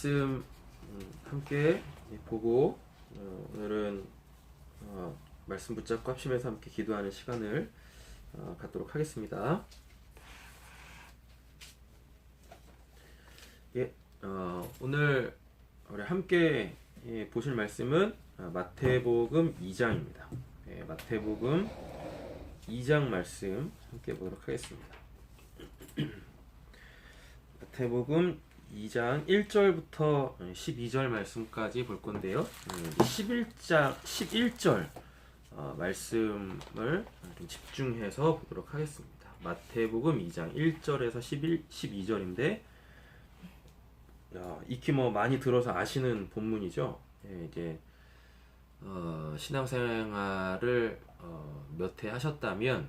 말씀 함께 보고 오늘은 말씀 붙잡고 합심해서 함께 기도하는 시간을 갖도록 하겠습니다. 오늘 우리 함께 보실 말씀은 마태복음 2장입니다. 마태복음 2장 말씀 함께 보도록 하겠습니다. 마태복음 2장 1절부터 12절 말씀까지 볼 건데요. 11절 말씀을 좀 집중해서 보도록 하겠습니다. 마태복음 2장 1절에서 12절인데 익히 많이 들어서 아시는 본문이죠. 이제 신앙생활을 몇 해 하셨다면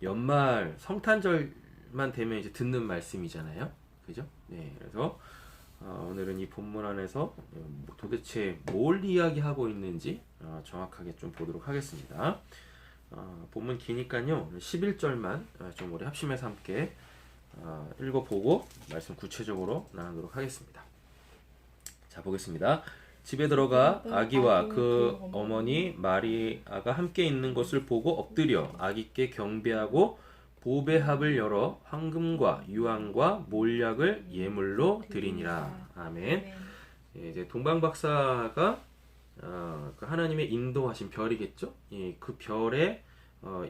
연말 성탄절만 되면 이제 듣는 말씀이잖아요. 그죠? 네, 그래서 오늘은 이 본문 안에서 도대체 뭘 이야기하고 있는지 정확하게 좀 보도록 하겠습니다. 본문 기니까요 11절만 좀 우리 합심해서 함께 읽어보고 말씀 구체적으로 나누도록 하겠습니다. 자, 보겠습니다. 집에 들어가 아기와 그 어머니 마리아가 함께 있는 것을 보고 엎드려 아기께 경배하고 보배합을 열어 황금과 유황과 몰약을 예물로 드리니라. 아멘. 이제 동방 박사가 그 하나님의 인도하신 별이겠죠. 그 별의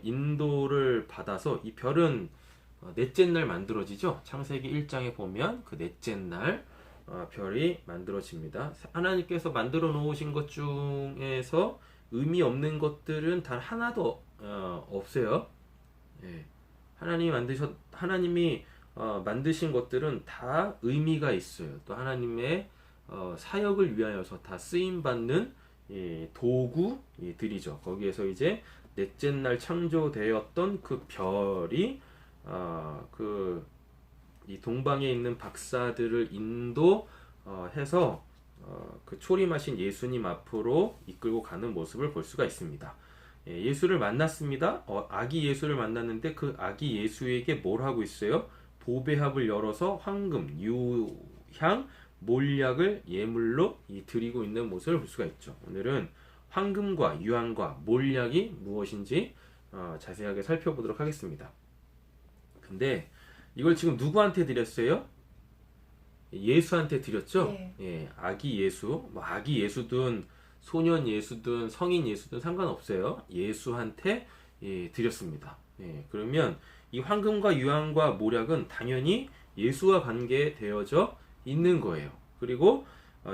인도를 받아서 이 별은 넷째 날 만들어지죠. 창세기 1장에 보면 그 넷째 날 별이 만들어집니다. 하나님께서 만들어 놓으신 것 중에서 의미 없는 것들은 단 하나도 없어요. 하나님이 만드신 것들은 다 의미가 있어요. 또 하나님의 사역을 위하여서 다 쓰임 받는 도구들이죠. 거기에서 이제 넷째 날 창조되었던 그 별이 이 동방에 있는 박사들을 인도해서 그 초림하신 예수님 앞으로 이끌고 가는 모습을 볼 수가 있습니다. 예수를 만났습니다. 아기 예수를 만났는데 그 아기 예수에게 뭘 하고 있어요? 보배합을 열어서 황금, 유향, 몰약을 예물로 드리고 있는 모습을 볼 수가 있죠. 오늘은 황금과 유향과 몰약이 무엇인지 자세하게 살펴보도록 하겠습니다. 근데 이걸 지금 누구한테 드렸어요? 예수한테 드렸죠? 네. 아기 예수, 아기 예수든 소년 예수든 성인 예수든 상관없어요. 예수한테 드렸습니다. 그러면 이 황금과 유황과 몰약은 당연히 예수와 관계되어져 있는 거예요. 그리고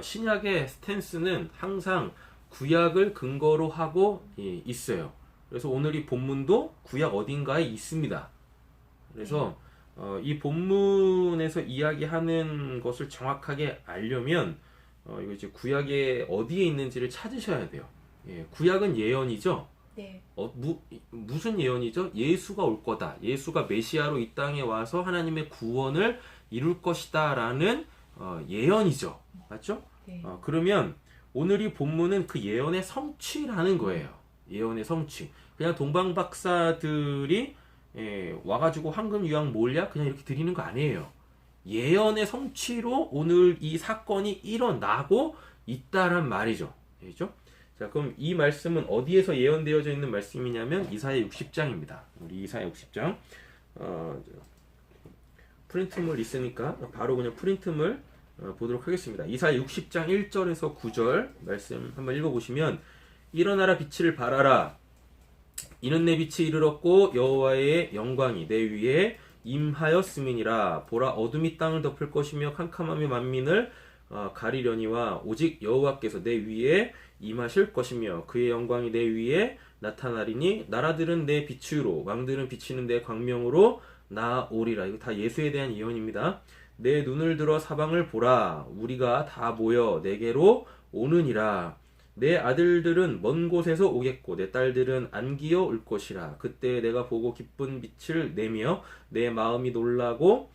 신약의 스탠스는 항상 구약을 근거로 하고 있어요. 그래서 오늘 이 본문도 구약 어딘가에 있습니다. 그래서 이 본문에서 이야기하는 것을 정확하게 알려면 이거 이제 구약에 어디에 있는지를 찾으셔야 돼요. 구약은 예언이죠. 네. 무슨 예언이죠? 예수가 올 거다. 예수가 메시아로 이 땅에 와서 하나님의 구원을 이룰 것이다라는 예언이죠. 맞죠? 네. 그러면 오늘 이 본문은 그 예언의 성취라는 거예요. 예언의 성취. 그냥 동방 박사들이 와가지고 황금, 유황, 몰약 그냥 이렇게 드리는 거 아니에요. 예언의 성취로 오늘 이 사건이 일어나고 있다란 말이죠. 알죠? 자, 그럼 이 말씀은 어디에서 예언되어져 있는 말씀이냐면 이사야 60장입니다. 우리 이사야 60장 프린트물 있으니까 바로 그냥 프린트물 보도록 하겠습니다. 이사야 60장 1절에서 9절 말씀 한번 읽어보시면 일어나라 빛을 발하라 이는 내 빛이 이르렀고 여호와의 영광이 내 위에 임하였음이니라. 보라 어둠이 땅을 덮을 것이며 캄캄함이 만민을 가리려니와 오직 여호와께서 내 위에 임하실 것이며 그의 영광이 내 위에 나타나리니 나라들은 내 빛으로 왕들은 비치는 내 광명으로 나오리라. 이거 다 예수에 대한 예언입니다. 내 눈을 들어 사방을 보라 우리가 다 모여 내게로 오느니라. 내 아들들은 먼 곳에서 오겠고 내 딸들은 안기어 올 것이라. 그때 내가 보고 기쁜 빛을 내며 내 마음이 놀라고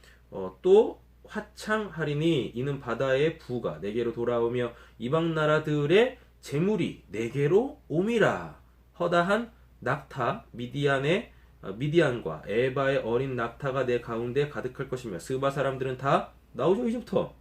또 화창하리니 이는 바다의 부가 내게로 돌아오며 이방 나라들의 재물이 내게로 옴이라. 허다한 낙타 미디안과 에바의 어린 낙타가 내 가운데 가득할 것이며 스바 사람들은 다 나오죠. 이제부터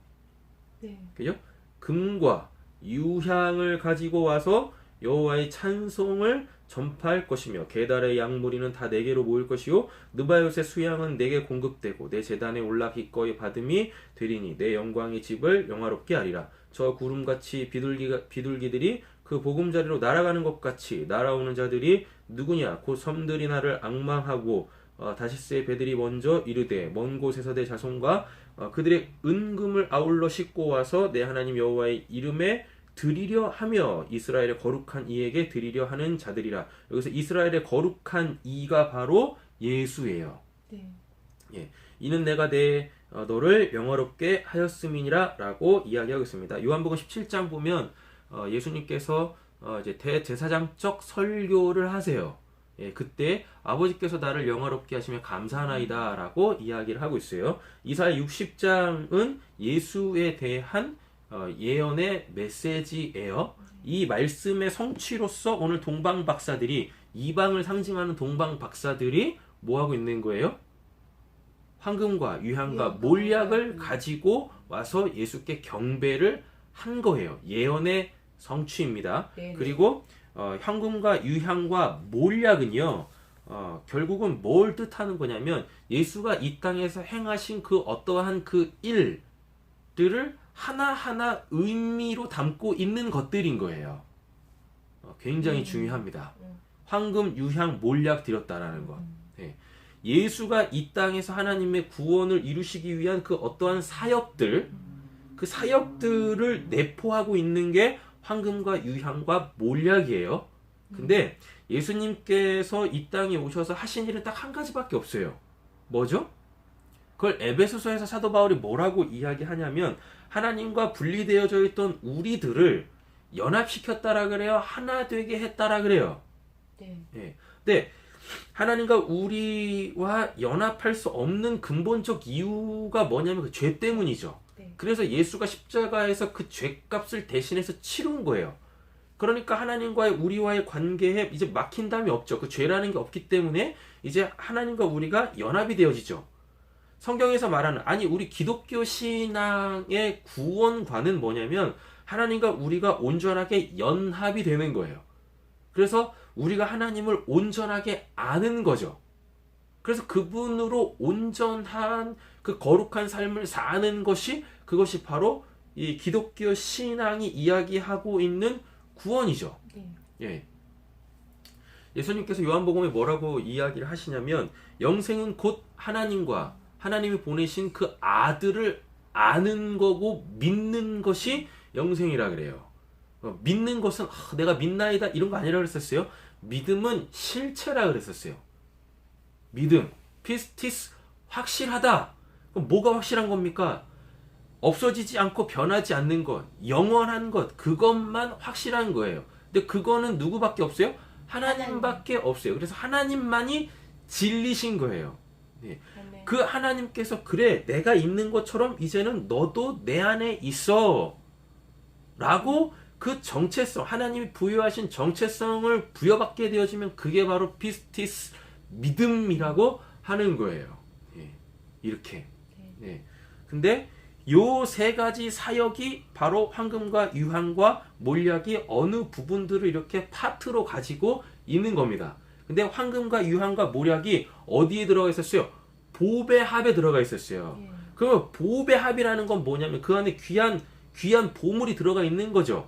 네. 그죠? 금과 유향을 가지고 와서 여호와의 찬송을 전파할 것이며 게달의 양무리는 다 내게로 모일 것이요 느바요의 수양은 내게 공급되고 내 제단에 올라 기꺼이 받음이 되리니 내 영광의 집을 영화롭게 하리라. 저 구름같이 비둘기들이 그 보금자리로 날아가는 것 같이 날아오는 자들이 누구냐? 곧 섬들이 나를 앙망하고 다시스의 배들이 먼저 이르되 먼 곳에서 내 자손과 그들의 은금을 아울러 싣고 와서 내 하나님 여호와의 이름에 드리려 하며 이스라엘의 거룩한 이에게 드리려 하는 자들이라. 여기서 이스라엘의 거룩한 이가 바로 예수예요. 네. 예, 이는 내가 너를 영화롭게 하였음이니라 라고 이야기하고 있습니다. 요한복음 17장 보면 예수님께서 이제 대제사장적 설교를 하세요. 예, 그때 아버지께서 나를 영화롭게 하시면 감사하나이다 라고 이야기를 하고 있어요. 이사야 60장은 예수에 대한 예언의 메시지예요. 이 말씀의 성취로서 오늘 동방 박사들이 이방을 상징하는 동방 박사들이 뭐 하고 있는 거예요? 황금과 유향과 몰약을 가지고 와서 예수께 경배를 한 거예요. 예언의 성취입니다. 네네. 그리고 황금과 유향과 몰약은요. 결국은 뭘 뜻하는 거냐면 예수가 이 땅에서 행하신 그 어떠한 그 일들을 하나하나 의미로 담고 있는 것들인 거예요. 굉장히 중요합니다. 황금, 유향, 몰약 드렸다라는 것. 네. 예수가 이 땅에서 하나님의 구원을 이루시기 위한 그 어떠한 사역들, 그 사역들을 내포하고 있는 게 황금과 유향과 몰약이에요. 근데 예수님께서 이 땅에 오셔서 하신 일은 딱 한 가지밖에 없어요. 뭐죠? 그걸 에베소서에서 사도 바울이 뭐라고 이야기하냐면 하나님과 분리되어져 있던 우리들을 연합시켰다라 그래요. 하나 되게 했다라 그래요. 네. 예. 근데 하나님과 우리와 연합할 수 없는 근본적 이유가 뭐냐면 그 죄 때문이죠. 네. 그래서 예수가 십자가에서 그 죄값을 대신해서 치른 거예요. 그러니까 하나님과의 우리와의 관계에 이제 막힌담이 없죠. 그 죄라는 게 없기 때문에 이제 하나님과 우리가 연합이 되어지죠. 성경에서 말하는 우리 기독교 신앙의 구원관은 뭐냐면 하나님과 우리가 온전하게 연합이 되는 거예요. 그래서 우리가 하나님을 온전하게 아는 거죠. 그래서 그분으로 온전한 그 거룩한 삶을 사는 그것이 바로 이 기독교 신앙이 이야기하고 있는 구원이죠. 네. 예. 예수님께서 요한복음에 뭐라고 이야기를 하시냐면 영생은 곧 하나님이 보내신 그 아들을 아는 거고 믿는 것이 영생이라 그래요. 믿는 것은 내가 믿나이다 이런 거 아니라 그랬었어요. 믿음은 실체라 그랬었어요. 믿음, 피스티스, 확실하다. 그럼 뭐가 확실한 겁니까? 없어지지 않고 변하지 않는 것, 영원한 것, 그것만 확실한 거예요. 근데 그거는 누구밖에 없어요? 하나님밖에 없어요. 그래서 하나님만이 진리신 거예요. 네. 그 하나님께서 그래 내가 있는 것처럼 이제는 너도 내 안에 있어 라고 그 정체성, 하나님이 부여하신 정체성을 부여받게 되어지면 그게 바로 피스티스 믿음이라고 하는 거예요. 예, 이렇게. 예. 근데 요 세 가지 사역이 바로 황금과 유향과 몰약이 어느 부분들을 이렇게 파트로 가지고 있는 겁니다. 근데 황금과 유향과 몰약이 어디에 들어가 있었어요? 보배 합에 들어가 있었어요. 예. 그러면 보배 합이라는 건 뭐냐면 그 안에 귀한 보물이 들어가 있는 거죠.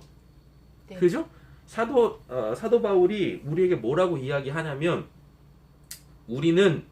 네. 그죠? 사도 바울이 우리에게 뭐라고 이야기하냐면 우리는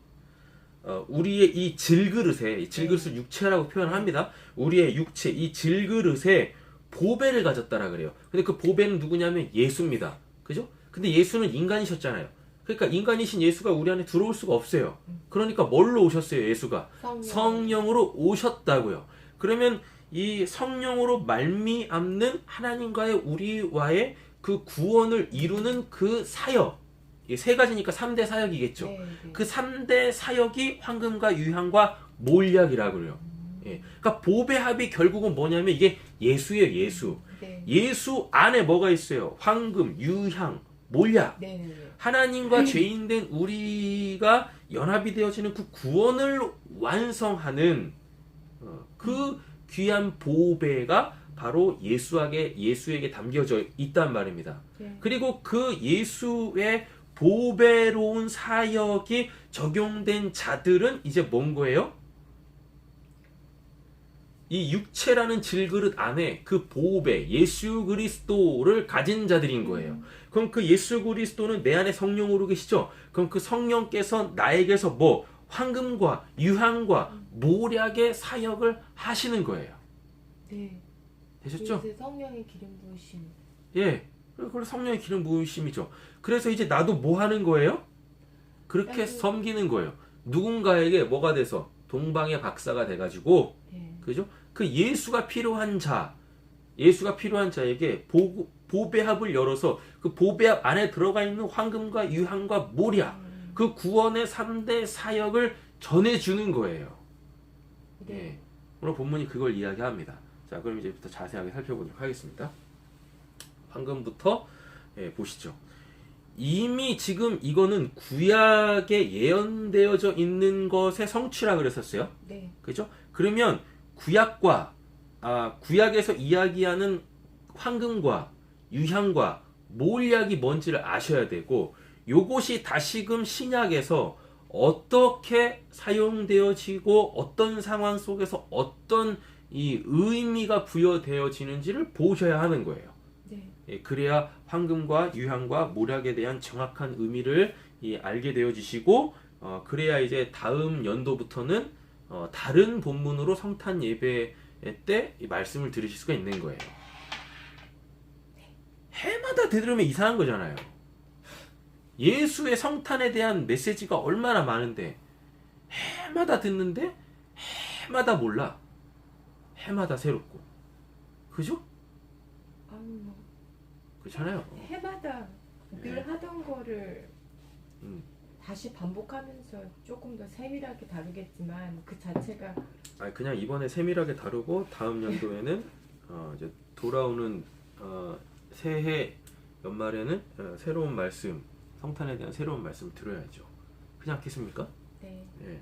우리의 이 질그릇을 육체라고 표현합니다. 우리의 육체, 이 질그릇에 보배를 가졌다라 그래요. 근데 그 보배는 누구냐면 예수입니다. 그죠? 근데 예수는 인간이셨잖아요. 그러니까 인간이신 예수가 우리 안에 들어올 수가 없어요. 그러니까 뭘로 오셨어요? 예수가 성령으로 오셨다고요. 그러면 이 성령으로 말미암는 하나님과의 우리와의 그 구원을 이루는 그 사역, 이 세 가지니까 3대 사역이겠죠. 네. 그 3대 사역이 황금과 유향과 몰약이라고 그래요. 예. 그러니까 보배합이 결국은 뭐냐면 이게 예수예요. 예수. 네. 예수 안에 뭐가 있어요? 황금, 유향, 몰약. 네. 하나님과 죄인된 우리가 연합이 되어지는 그 구원을 완성하는 그 귀한 보배가 바로 예수에게 담겨져 있단 말입니다. 네. 그리고 그 예수의 보배로운 사역이 적용된 자들은 이제 뭔 거예요? 이 육체라는 질그릇 안에 그 보배, 예수 그리스도를 가진 자들인 거예요. 그럼 그 예수 그리스도는 내 안에 성령으로 계시죠? 그럼 그 성령께서 나에게서 뭐 황금과 유향과 모략의 사역을 하시는 거예요. 네. 되셨죠? 그래서 성령의 기름 부으심. 예. 그걸 성령의 기름 부으심이죠. 그래서 이제 나도 뭐 하는 거예요? 그렇게 섬기는 거예요. 누군가에게 뭐가 돼서 동방의 박사가 돼가지고, 네. 그죠? 그 예수가 필요한 자에게 보배합을 열어서 그 보배합 안에 들어가 있는 황금과 유향과 모략, 그 구원의 3대 사역을 전해주는 거예요. 네. 예. 오늘 본문이 그걸 이야기합니다. 자, 그럼 이제부터 자세하게 살펴보도록 하겠습니다. 황금부터 보시죠. 이미 지금 이거는 구약에 예언되어져 있는 것의 성취라 그랬었어요. 네. 그죠? 그러면 구약에서 이야기하는 황금과 유향과 몰약이 뭔지를 아셔야 되고, 요것이 다시금 신약에서 어떻게 사용되어지고 어떤 상황 속에서 어떤 이 의미가 부여되어지는지를 보셔야 하는 거예요. 네. 예, 그래야 황금과 유향과 모략에 대한 정확한 의미를 알게 되어지시고, 그래야 이제 다음 연도부터는 다른 본문으로 성탄 예배 때 이 말씀을 들으실 수가 있는 거예요. 해마다 들으면 이상한 거잖아요. 예수의 성탄에 대한 메시지가 얼마나 많은데 해마다 듣는데 해마다 몰라. 해마다 새롭고. 그죠? 아니 뭐 그렇잖아요. 해마다 늘 네. 하던 거를 음. 다시 반복하면서 조금 더 세밀하게 다루겠지만 그 자체가 그냥 이번에 세밀하게 다루고 다음 연도에는 이제 돌아오는 새해 연말에는 새로운 말씀, 성탄에 대한 새로운 말씀을 들어야죠. 그렇지 않겠습니까? 네. 예.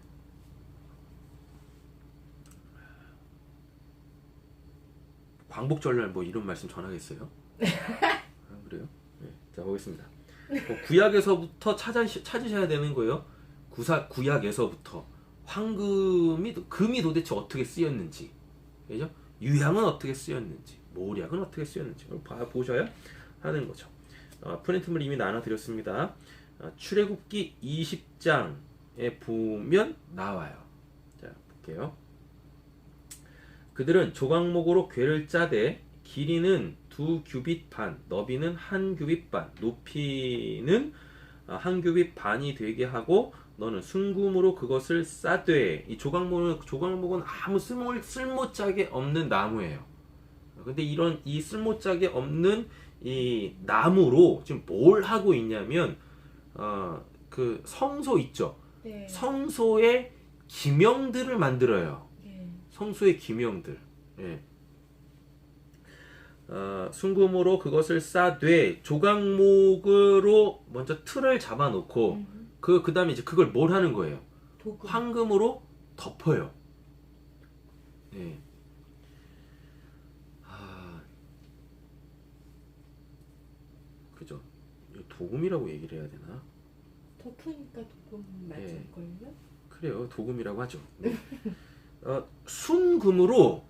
광복절날 뭐 이런 말씀 전하겠어요? 그래요? 예. 자, 보겠습니다. 구약에서부터 찾으셔야 되는 거예요. 구약에서부터 금이 도대체 어떻게 쓰였는지, 그죠? 유향은 어떻게 쓰였는지, 모략은 어떻게 쓰였는지 보셔야 하는 거죠. 프린트물 이미 나눠드렸습니다. 출애굽기 20장에 보면 나와요. 자, 볼게요. 그들은 조각목으로 궤를 짜되 길이는 2규빗 반, 너비는 1규빗 반, 높이는 1규빗 반이 되게 하고 너는 순금으로 그것을 싸되. 이 조각목은 아무 쓸모짝에 없는 나무예요. 근데 이 쓸모짝에 없는 이 나무로 지금 뭘 하고 있냐면 그 성소 있죠. 네. 성소의 기명들을 만들어요. 네. 성소의 기명들. 예. 순금으로 그것을 싸되 조각목으로 먼저 틀을 잡아놓고 그 다음에 이제 그걸 뭘 하는 거예요? 도금. 황금으로 덮어요. 예. 그죠? 도금이라고 얘기를 해야 되나? 덮으니까 도금 맞을걸요? 그래요. 도금이라고 하죠. 네. 순금으로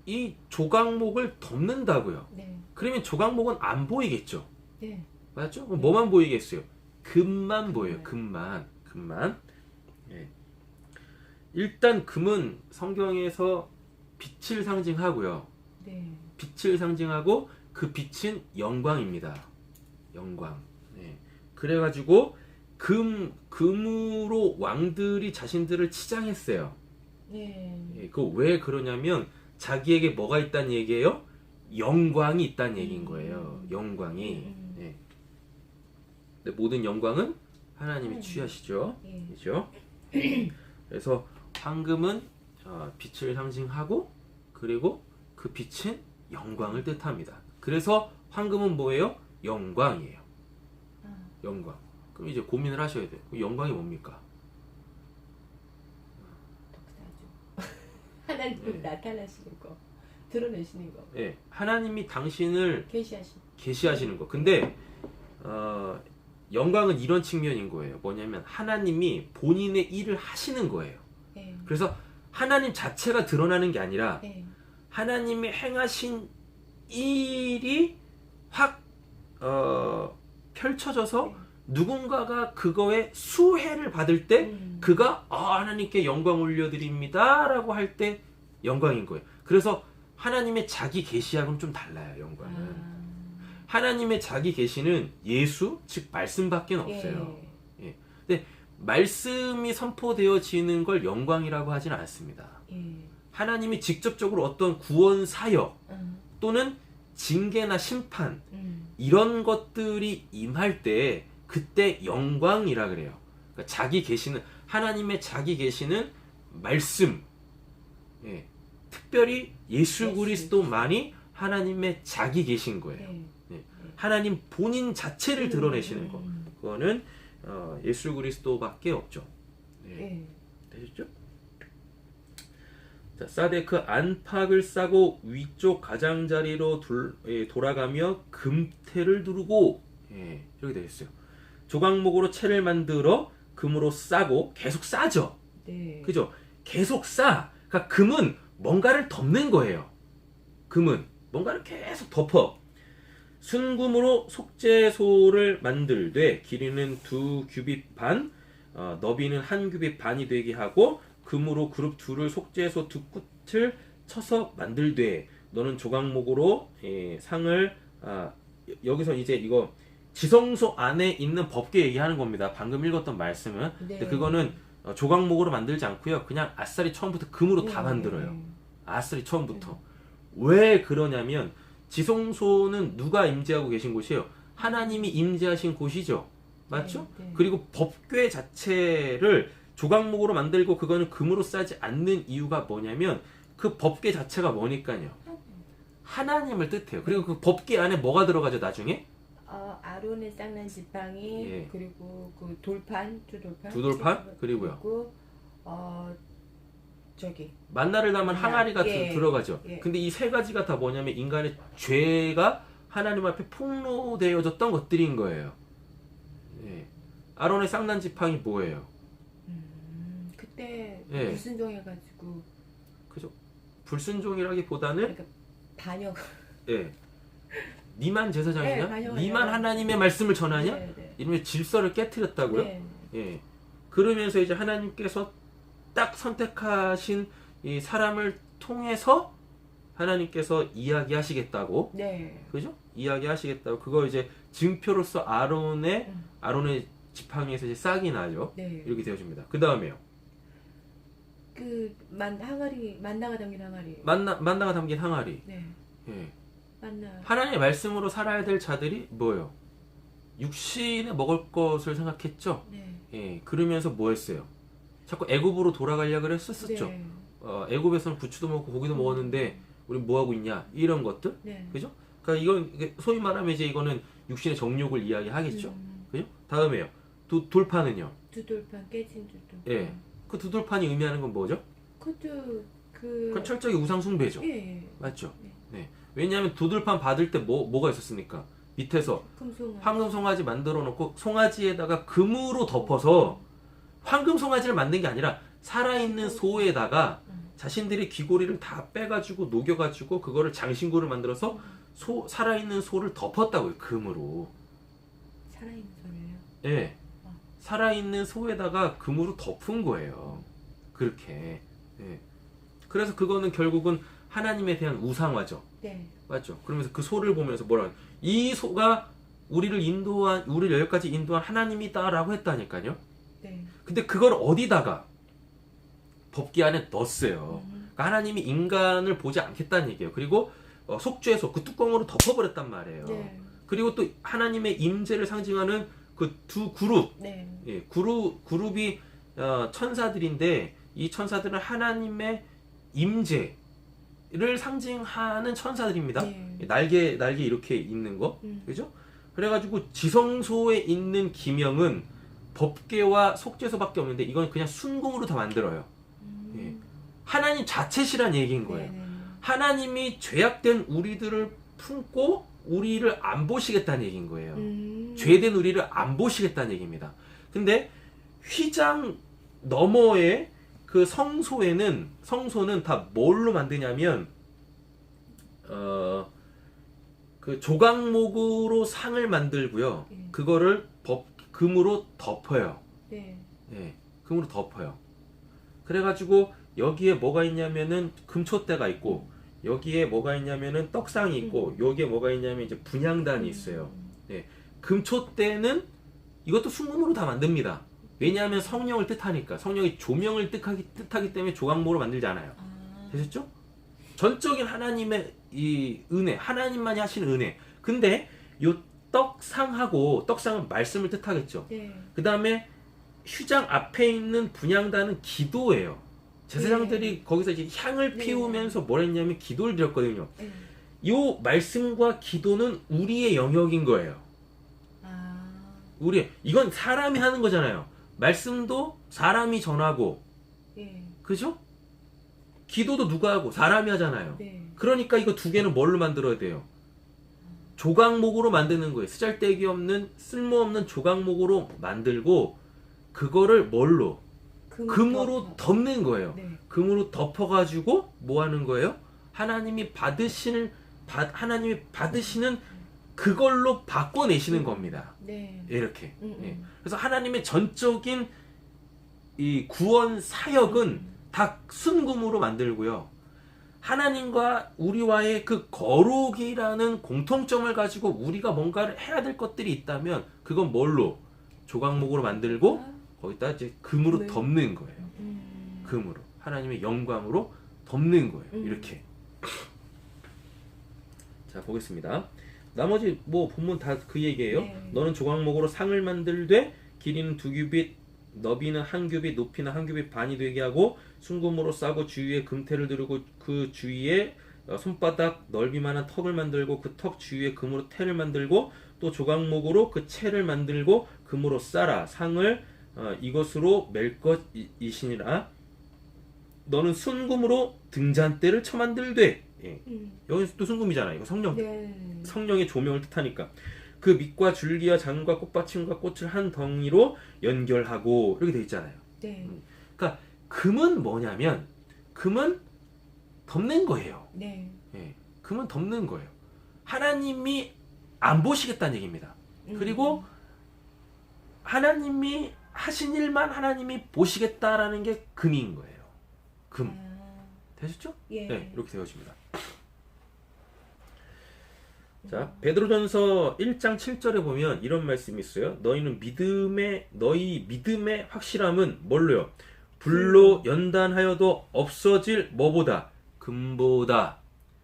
이 조각목을 덮는다고요. 네. 그러면 조각목은 안 보이겠죠. 네. 맞죠? 그럼 뭐만 보이겠어요? 금만 보여요. 금만. 예. 일단 금은 성경에서 빛을 상징하고요. 네. 빛을 상징하고 그 빛은 영광입니다. 영광. 예. 그래가지고 금으로 왕들이 자신들을 치장했어요. 네. 예. 그 왜 그러냐면 자기에게 뭐가 있다는 얘기예요? 영광이 있다는 얘기인 거예요. 영광이. 예. 근데 모든 영광은 하나님이 취하시죠. 예. 그죠? 그래서 황금은 빛을 상징하고, 그리고 그 빛은 영광을 뜻합니다. 그래서 황금은 뭐예요? 영광이에요. 영광. 그럼 이제 고민을 하셔야 돼요. 영광이 뭡니까? 독사죠. 하나님을 나타나시는 거, 드러내시는 거, 예, 하나님이 당신을 계시하시는 거. 근데 영광은 이런 측면인 거예요. 뭐냐면 하나님이 본인의 일을 하시는 거예요. 네. 그래서 하나님 자체가 드러나는 게 아니라 네. 하나님이 행하신 일이 확 펼쳐져서 네. 누군가가 그거에 수혜를 받을 때 그가 하나님께 영광 올려드립니다 라고 할 때 영광인 거예요. 그래서 하나님의 자기 계시하고는 좀 달라요. 영광은 하나님의 자기 계시는 예수 즉 말씀밖에 없어요. 예. 근데 말씀이 선포되어지는 걸 영광이라고 하지는 않습니다. 하나님이 직접적으로 어떤 구원 사역 또는 징계나 심판 이런 것들이 임할 때 그때 영광이라 그래요. 그러니까 자기 계시는 하나님의 자기 계시는 말씀, 예. 특별히 예수 그리스도만이 하나님의 자기 계신 거예요. 예. 하나님 본인 자체를 드러내시는 거. 그거는 예수 그리스도밖에 없죠. 예. 되셨죠? 자, 사데크 안팎을 싸고 위쪽 가장자리로 돌아가며 금태를 두르고 이렇게 되어 있어요. 조각목으로 채를 만들어 금으로 싸고 계속 싸죠. 네. 그죠? 계속 싸. 그러니까 금은 뭔가를 덮는 거예요. 금은 뭔가를 계속 덮어. 순금으로 속죄소를 만들되 길이는 2규빗 반, 너비는 1규빗 반이 되게 하고 금으로 그룹 둘을 속죄소 두 끝을 쳐서 만들되 너는 조각목으로 상을 여기서 이제 이거 지성소 안에 있는 법궤 얘기하는 겁니다. 방금 읽었던 말씀은. 근데 그거는 조각목으로 만들지 않고요. 그냥 아싸리 처음부터 금으로 다 만들어요. 아싸리 처음부터. 왜 그러냐면 지성소는 누가 임재하고 계신 곳이에요? 하나님이 임재하신 곳이죠. 맞죠? 그리고 법궤 자체를 조각목으로 만들고 그거는 금으로 싸지 않는 이유가 뭐냐면 그 법궤 자체가 뭐니까요. 하나님을 뜻해요. 그리고 그 법궤 안에 뭐가 들어가죠 나중에? 아론의 쌍난 지팡이 그리고 그 돌판 두 돌판 그리고요. 그리고 저기 만나를 담은 항아리가 들어가죠. 근데 이 세 가지가 다 뭐냐면 인간의 죄가 하나님 앞에 폭로되어졌던 것들인 거예요. 아론의 쌍난 지팡이 뭐예요? 그때 불순종해가지고 그죠? 불순종이라기보다는 그러니까 반역. 니만 제사장이냐? 니만 하나님의 말씀을 전하냐? 이러면 질서를 깨트렸다고요? 그러면서 이제 하나님께서 딱 선택하신 이 사람을 통해서 하나님께서 이야기하시겠다고, 그죠? 이야기하시겠다고. 그거 이제 증표로서 아론의 지팡이에서 이제 싹이 나죠. 이렇게 되어집니다. 그 다음에요. 그 만나가 담긴 항아리. 만나가 담긴 항아리. 하나님의 말씀으로 살아야 될 자들이 뭐예요? 육신에 먹을 것을 생각했죠. 그러면서 뭐 했어요? 자꾸 애굽으로 돌아가려고 그랬었죠. 애굽에서는 부추도 먹고 고기도 먹었는데 우리 뭐 하고 있냐? 이런 것들, 그죠? 그러니까 이건 소위 말하면 이제 이거는 육신의 정욕을 이야기하겠죠. 그죠? 다음에요. 돌판은요? 두 돌판 깨진 두 돌판. 그 두 돌판이 의미하는 건 뭐죠? 그건 철저히 우상 숭배죠. 맞죠? 왜냐하면 두 돌판 받을 때 뭐가 있었습니까? 밑에서 황금 송아지 만들어 놓고 송아지에다가 금으로 덮어서 황금 송아지를 만든 게 아니라 살아있는 소에다가 자신들의 귀고리를 다 빼가지고 녹여가지고 그거를 장신구를 만들어서 살아있는 소를 덮었다고요. 금으로. 살아있는 소를요? 살아있는 소에다가 금으로 덮은 거예요. 그렇게. 그래서 그거는 결국은 하나님에 대한 우상화죠. 맞죠? 그러면서 그 소를 보면서 뭐라 이 소가 우리를 여기까지 인도한 하나님이다라고 했다니까요. 근데 그걸 어디다가 법궤 안에 넣었어요. 그러니까 하나님이 인간을 보지 않겠다는 얘기예요. 그리고 속죄소 그 뚜껑으로 덮어버렸단 말이에요. 그리고 또 하나님의 임재를 상징하는 그 두 그룹, 그룹이 천사들인데 이 천사들은 하나님의 임재를 상징하는 천사들입니다. 날개 이렇게 있는 거, 그죠? 그래가지고 지성소에 있는 기명은 법궤와 속죄소밖에 없는데 이건 그냥 순금으로 다 만들어요. 하나님 자체시란 얘기인 거예요. 네. 하나님이 죄악된 우리들을 품고 우리를 안 보시겠다는 얘기인 거예요. 죄된 우리를 안 보시겠다는 얘기입니다. 근데 휘장 너머의 그 성소는 다 뭘로 만드냐면 그 조각목으로 상을 만들고요. 그거를 금으로 덮어요. 네. 예, 금으로 덮어요. 그래가지고 여기에 뭐가 있냐면은 금촛대가 있고, 여기에 뭐가 있냐면은 떡상이 있고, 여기에 뭐가 있냐면 이제 분향단이 있어요. 예, 금촛대는 이것도 순금으로 다 만듭니다. 왜냐하면 성령을 뜻하니까. 성령이 조명을 뜻하기 때문에 조각목으로 만들지 않아요. 되셨죠? 전적인 하나님의 이 은혜, 하나님만이 하시는 은혜. 근데 요 떡상은 말씀을 뜻하겠죠. 네. 그 다음에 휘장 앞에 있는 분향단은 기도예요. 제사장들이 거기서 이제 향을 피우면서 뭘 했냐면 기도를 드렸거든요. 요 말씀과 기도는 우리의 영역인 거예요. 이건 사람이 하는 거잖아요. 말씀도 사람이 전하고, 그죠? 기도도 누가 하고 사람이 하잖아요. 그러니까 이거 두 개는 뭘로 만들어야 돼요? 조각목으로 만드는 거예요. 쓰잘데기 없는 쓸모없는 조각목으로 만들고, 그거를 뭘로? 금으로 덮는 거예요. 금으로 덮어가지고 뭐 하는 거예요? 하나님이 받으시는 그걸로 바꿔내시는 겁니다. 이렇게. 그래서 하나님의 전적인 이 구원 사역은 다 순금으로 만들고요. 하나님과 우리와의 그 거룩이라는 공통점을 가지고 우리가 뭔가를 해야 될 것들이 있다면 그건 뭘로? 조각목으로 만들고 거기다 이제 금으로 덮는 거예요. 금으로. 하나님의 영광으로 덮는 거예요. 이렇게. 자, 보겠습니다. 나머지 뭐 본문 다 그 얘기예요. 너는 조각목으로 상을 만들되 길이는 2규빗, 너비는 1규빗, 높이는 1규빗 반이 되게 하고 순금으로 싸고 주위에 금태를 두르고 그 주위에 손바닥 넓이만한 턱을 만들고 그 턱 주위에 금으로 태를 만들고 또 조각목으로 그 채를 만들고 금으로 싸라. 상을 이것으로 맬 것이시니라. 너는 순금으로 등잔대를 쳐 만들되. 여기서 또 순금이잖아요. 이거 성령의 조명을 뜻하니까. 그 밑과 줄기와 장과 꽃받침과 꽃을 한 덩이로 연결하고 이렇게 돼 있잖아요. 그러니까 금은 뭐냐면 금은 덮는 거예요. 금은 덮는 거예요. 하나님이 안 보시겠다는 얘기입니다. 그리고 하나님이 하신 일만 하나님이 보시겠다라는 게 금인 거예요. 금. 되셨죠? 네, 이렇게 되어집니다. 자, 베드로전서 1장 7절에 보면 이런 말씀이 있어요. 너희 믿음의 확실함은 뭘로요? 불로 연단하여도 없어질 뭐보다?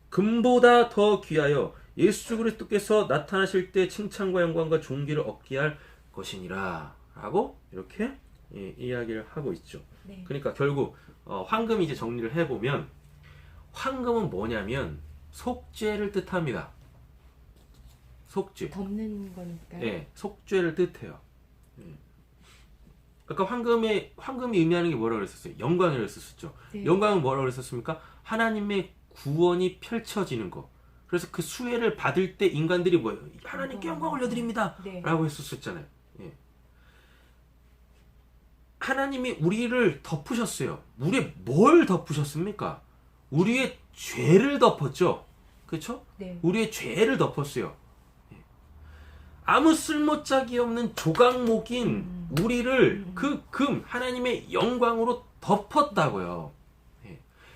금보다 더 귀하여 예수 그리스도께서 나타나실 때 칭찬과 영광과 존귀를 얻게 할 것이니라 라고 이렇게 이야기를 하고 있죠. 그러니까 결국 황금이 이제 정리를 해보면 황금은 뭐냐면 속죄를 뜻합니다. 속죄. 덮는 거니까. 네, 속죄를 뜻해요. 그러니까 황금이 의미하는 게 뭐라고 그랬었어요? 영광이라고 했었죠. 영광은 뭐라고 그랬었습니까? 하나님의 구원이 펼쳐지는 거. 그래서 그 수혜를 받을 때 인간들이 뭐예요? 하나님께 영광 올려드립니다. 라고 했었잖아요. 하나님이 우리를 덮으셨어요. 우리의 뭘 덮으셨습니까? 우리의 죄를 덮었죠. 그렇죠? 우리의 죄를 덮었어요. 아무 쓸모짝이 없는 조각목인 우리를 그 금, 하나님의 영광으로 덮었다고요.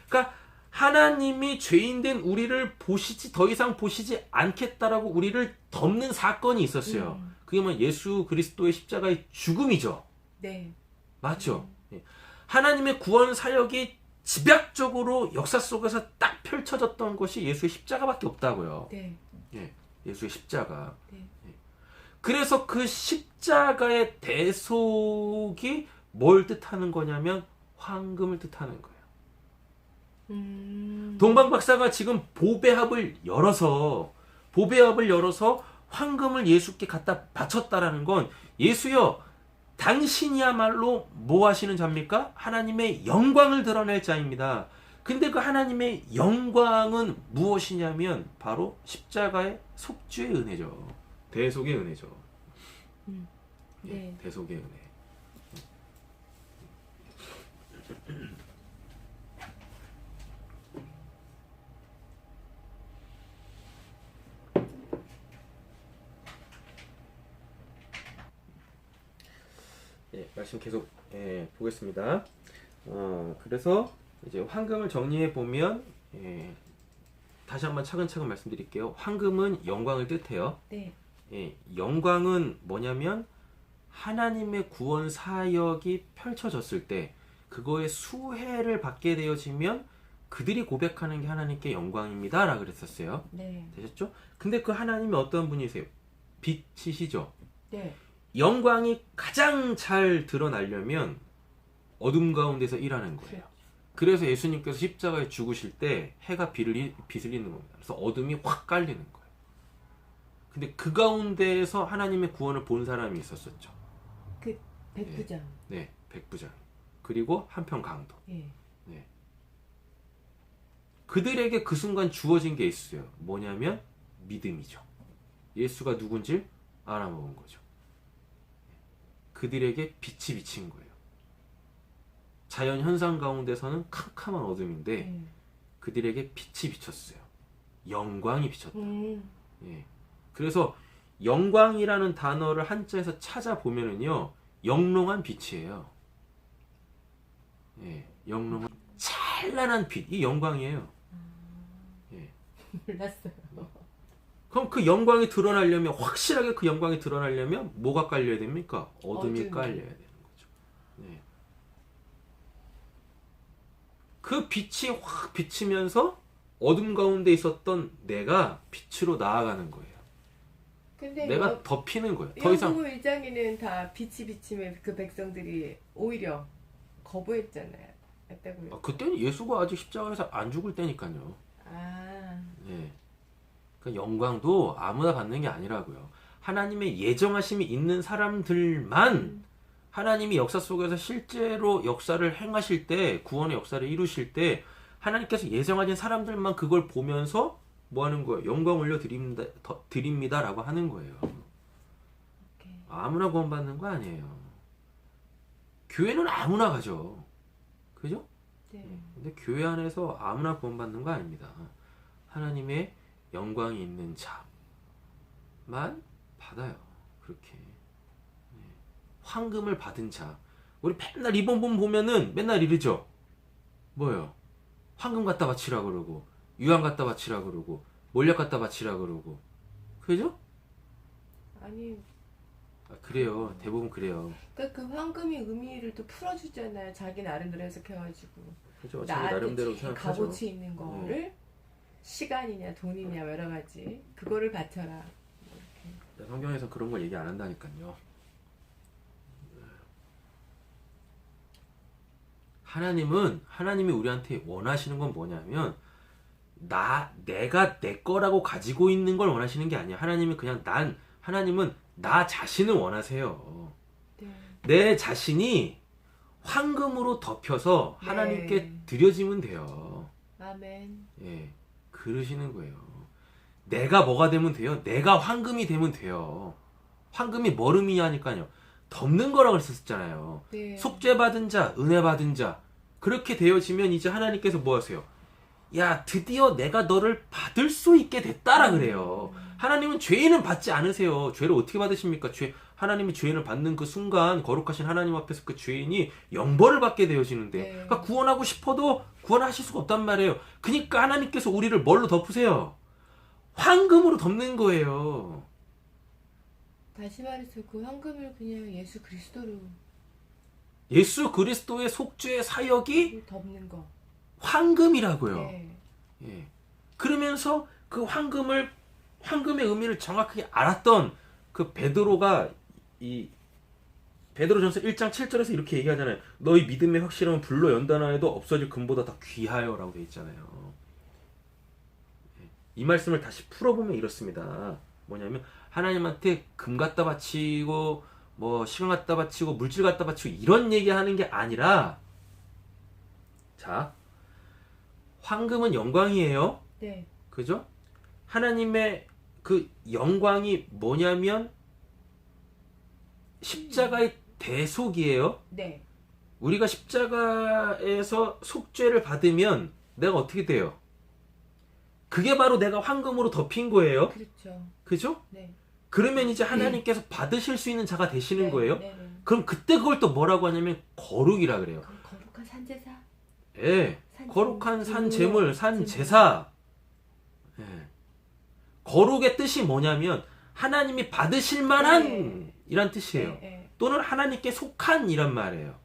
그러니까 하나님이 죄인된 우리를 더 이상 보시지 않겠다라고 우리를 덮는 사건이 있었어요. 그게 뭐 예수 그리스도의 십자가의 죽음이죠. 맞죠? 하나님의 구원 사역이 집약적으로 역사 속에서 딱 펼쳐졌던 것이 예수의 십자가밖에 없다고요. 예수의 십자가. 그래서 그 십자가의 대속이 뭘 뜻하는 거냐면 황금을 뜻하는 거예요. 동방 박사가 지금 보배합을 열어서 황금을 예수께 갖다 바쳤다라는 건 예수여 당신이야말로 뭐 하시는 자입니까? 하나님의 영광을 드러낼 자입니다. 근데 그 하나님의 영광은 무엇이냐면 바로 십자가의 속죄의 은혜죠. 대속의 은혜죠. 예, 네. 대속의 은혜. 예, 말씀 계속 보겠습니다. 그래서 이제 황금을 정리해 보면 다시 한번 차근차근 말씀드릴게요. 황금은 영광을 뜻해요. 네. 영광은 뭐냐면 하나님의 구원 사역이 펼쳐졌을 때 그거에 수혜를 받게 되어지면 그들이 고백하는 게 하나님께 영광입니다 라고 그랬었어요. 네. 되셨죠? 근데 그 하나님이 어떤 분이세요? 빛이시죠? 네. 영광이 가장 잘 드러나려면 어둠 가운데서 일하는 거예요. 그래서 예수님께서 십자가에 죽으실 때 해가 빛을 잇는 겁니다. 그래서 어둠이 확 깔리는 거예요. 근데 그 가운데에서 하나님의 구원을 본 사람이 있었었죠. 그 백부장. 네, 백부장. 그리고 한편 강도. 예. 네. 그들에게 그 순간 주어진 게 있어요. 뭐냐면 믿음이죠. 예수가 누군지 알아먹은 거죠. 그들에게 빛이 비친 거예요. 자연 현상 가운데서는 캄캄한 어둠인데 그들에게 빛이 비쳤어요. 영광이 비쳤다. 예. 그래서 영광이라는 단어를 한자에서 찾아보면은요, 영롱한 빛이에요. 예, 영롱한 찬란한 빛, 이 영광이에요. 예. 몰랐어요. 그럼 그 영광이 드러나려면, 확실하게 그 영광이 드러나려면 뭐가 깔려야 됩니까? 어둠이 어둠이. 깔려야 되는 거죠. 예. 그 빛이 확 비치면서 어둠 가운데 있었던 내가 빛으로 나아가는 거예요. 근데 내가 덮이는 거예요. 더 이상 요한복음 1장에는 다 빛이 비치면 그 백성들이 오히려 거부했잖아요. 했다고요. 그때는 예수가 아직 십자가에서 안 죽을 때니까요. 아. 예. 그 영광도 아무나 받는 게 아니라고요. 하나님의 예정하심이 있는 사람들만 하나님이 역사 속에서 실제로 역사를 행하실 때, 구원의 역사를 이루실 때 하나님께서 예정하신 사람들만 그걸 보면서 뭐 하는 거예요? 영광 올려 드립니다라고 하는 거예요. 오케이. 아무나 구원받는 거 아니에요. 교회는 아무나 가죠. 그죠? 네. 근데 교회 안에서 아무나 구원받는 거 아닙니다. 하나님의 영광이 있는 자만 받아요. 그렇게. 황금을 받은 자. 우리 맨날 이번 보면은 맨날 이러죠. 뭐예요? 황금 갖다 바치라 그러고, 유황 갖다 바치라 그러고, 몰약 갖다 바치라 그러고. 그죠? 아니, 그래요. 대부분 그래요. 그러니까 그 황금이 의미를 또 풀어주잖아요. 자기 나름대로 해석해가지고. 그죠? 자기 나한테 나름대로 제일 생각하죠. 값어치 있는 거를 시간이냐 돈이냐 여러 가지 그거를 바쳐라. 성경에서 그런 걸 얘기 안 한다니까요. 하나님이 우리한테 원하시는 건 뭐냐면 내가 내 거라고 가지고 있는 걸 원하시는 게 아니야. 하나님은 나 자신을 원하세요. 네. 내 자신이 황금으로 덮여서 네. 하나님께 드려지면 돼요. 아멘. 예, 그러시는 거예요. 내가 뭐가 되면 돼요? 내가 황금이 되면 돼요. 황금이 뭘 의미하니까요. 덮는 거라고 했었잖아요. 네. 속죄받은 자, 은혜 받은 자. 그렇게 되어지면 이제 하나님께서 뭐 하세요? 야, 드디어 내가 너를 받을 수 있게 됐다라 그래요. 하나님은 죄인은 받지 않으세요. 죄를 어떻게 받으십니까? 하나님이 죄인을 받는 그 순간 거룩하신 하나님 앞에서 그 죄인이 영벌을 받게 되어지는데, 네. 그러니까 구원하고 싶어도 구원하실 수가 없단 말이에요. 그러니까 하나님께서 우리를 뭘로 덮으세요? 황금으로 덮는 거예요. 다시 말해서 그 황금을 그냥 예수 그리스도로 예수 그리스도의 속죄의 사역이 덮는 거. 황금이라고요. 네. 예. 그러면서 그 황금의 의미를 정확하게 알았던 그 베드로가 이 베드로전서 1장 7절에서 이렇게 얘기하잖아요. 너희 믿음의 확실함은 불로 연단하여도 없어질 금보다 더 귀하여라고 돼 있잖아요. 이 말씀을 다시 풀어보면 이렇습니다. 뭐냐면 하나님한테 금 갖다 바치고 뭐 시간 갖다 바치고 물질 갖다 바치고 이런 얘기하는 게 아니라, 자, 황금은 영광이에요. 네. 그죠? 하나님의 그 영광이 뭐냐면 십자가의 대속이에요. 네. 우리가 십자가에서 속죄를 받으면 내가 어떻게 돼요? 그게 바로 내가 황금으로 덮인 거예요. 그렇죠. 그죠? 네. 그러면 이제 하나님께서 받으실 수 있는 자가 되시는 네, 거예요. 네, 네. 그럼 그때 그걸 또 뭐라고 하냐면 거룩이라 그래요. 그럼 거룩한 산제사? 예. 산 거룩한 제물, 산 제물, 산 제사. 예. 거룩의 뜻이 뭐냐면 하나님이 받으실 만한 네. 이란 뜻이에요. 네, 네. 또는 하나님께 속한 이란 말이에요.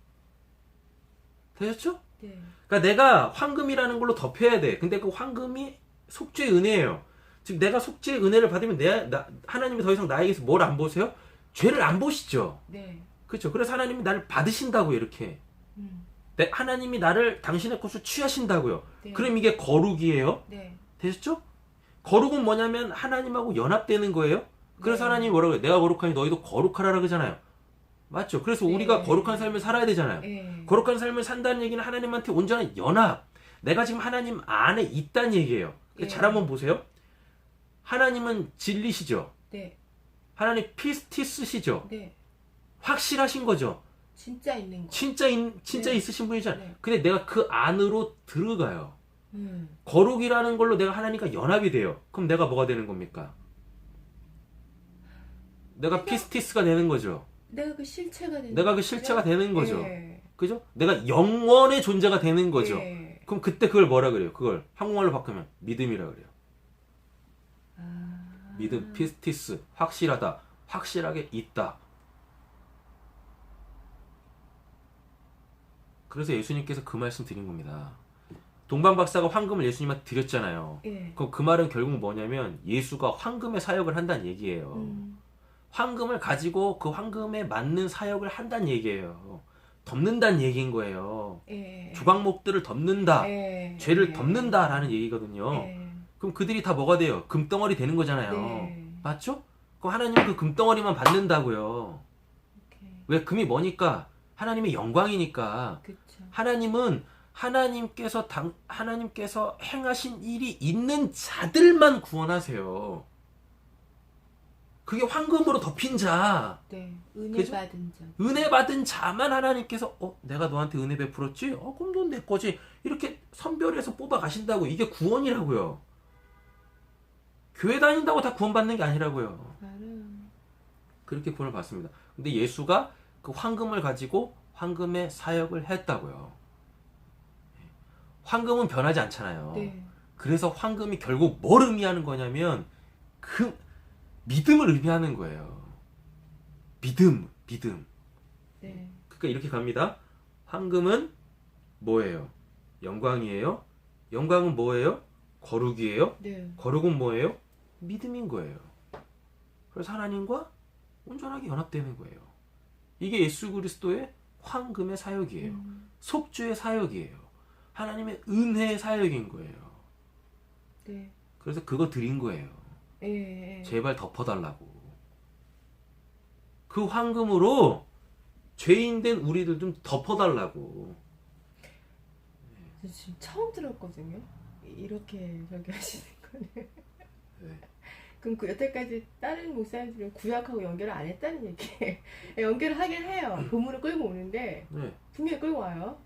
되셨죠? 네. 그러니까 내가 황금이라는 걸로 덮여야 돼. 근데 그 황금이 속죄의 은혜예요. 즉 내가 속죄의 은혜를 받으면 하나님이 더 이상 나에게서 뭘 안 보세요? 죄를 안 보시죠. 네. 그렇죠. 그래서 하나님이 나를 받으신다고요. 이렇게. 하나님이 나를 당신의 것으로 취하신다고요. 네. 그럼 이게 거룩이에요. 네. 되셨죠? 거룩은 뭐냐면 하나님하고 연합되는 거예요. 그래서 네. 하나님이 뭐라고 해요? 내가 거룩하니 너희도 거룩하라 그러잖아요. 맞죠? 그래서 네. 우리가 거룩한 삶을 살아야 되잖아요. 네. 거룩한 삶을 산다는 얘기는 하나님한테 온전한 연합. 내가 지금 하나님 안에 있다는 얘기예요. 네. 잘 한번 보세요. 하나님은 진리시죠. 네. 하나님 피스티스시죠. 네. 확실하신 거죠. 진짜 있는 거. 진짜 네. 있으신 분이잖아요. 네. 근데 내가 그 안으로 들어가요. 음. 거룩이라는 걸로 내가 하나님과 연합이 돼요. 그럼 내가 뭐가 되는 겁니까? 내가 피스티스가 되는 거죠. 내가 그 실체가 되는 내가 그 거죠? 실체가 되는 거죠. 네. 그죠? 내가 영원의 존재가 되는 거죠. 네. 그럼 그때 그걸 뭐라 그래요? 그걸 한국말로 바꾸면 믿음이라 그래요. 아. 믿음, 피스티스, 확실하다, 확실하게 있다. 그래서 예수님께서 그 말씀 드린 겁니다. 동방 박사가 황금을 예수님한테 드렸잖아요. 예. 그럼 그 말은 결국 뭐냐면 예수가 황금의 사역을 한다는 얘기예요. 황금을 가지고 그 황금에 맞는 사역을 한다는 얘기예요. 덮는다는 얘기인 거예요. 예. 주광목들을 덮는다. 예. 죄를 예. 덮는다라는 얘기거든요. 예. 그럼 그들이 다 뭐가 돼요? 금덩어리 되는 거잖아요. 네. 맞죠? 그럼 하나님은 그 금덩어리만 받는다고요. 오케이. 왜? 금이 뭐니까? 하나님의 영광이니까. 그쵸. 하나님은 하나님께서 행하신 일이 있는 자들만 구원하세요. 그게 황금으로 덮인 자, 네. 은혜 그죠? 받은 자. 은혜 받은 자만 하나님께서 내가 너한테 은혜 베풀었지? 그럼 넌 내 거지. 이렇게 선별해서 뽑아 가신다고. 이게 구원이라고요. 교회 다닌다고 다 구원받는 게 아니라고요. 알아요. 그렇게 구원을 받습니다. 근데 예수가 그 황금을 가지고 황금의 사역을 했다고요. 황금은 변하지 않잖아요. 네. 그래서 황금이 결국 뭘 의미하는 거냐면 그 믿음을 의미하는 거예요. 믿음. 네. 그러니까 이렇게 갑니다. 황금은 뭐예요? 영광이에요. 영광은 뭐예요? 거룩이에요. 네. 거룩은 뭐예요? 믿음인 거예요. 그래서 하나님과 온전하게 연합되는 거예요. 이게 예수 그리스도의 황금의 사역이에요. 속죄의 사역이에요. 하나님의 은혜의 사역인 거예요. 네. 그래서 그거 드린 거예요. 예. 제발 덮어달라고. 그 황금으로 죄인된 우리들 좀 덮어달라고. 저 지금 처음 들었거든요. 이렇게 저기 하시는 거는. 네. 그럼 그 여태까지 다른 목사님들은 구약하고 연결을 안 했다는 얘기예요. 연결을 하긴 해요. 본문을 끌고 오는데 네. 분명히 끌고 와요.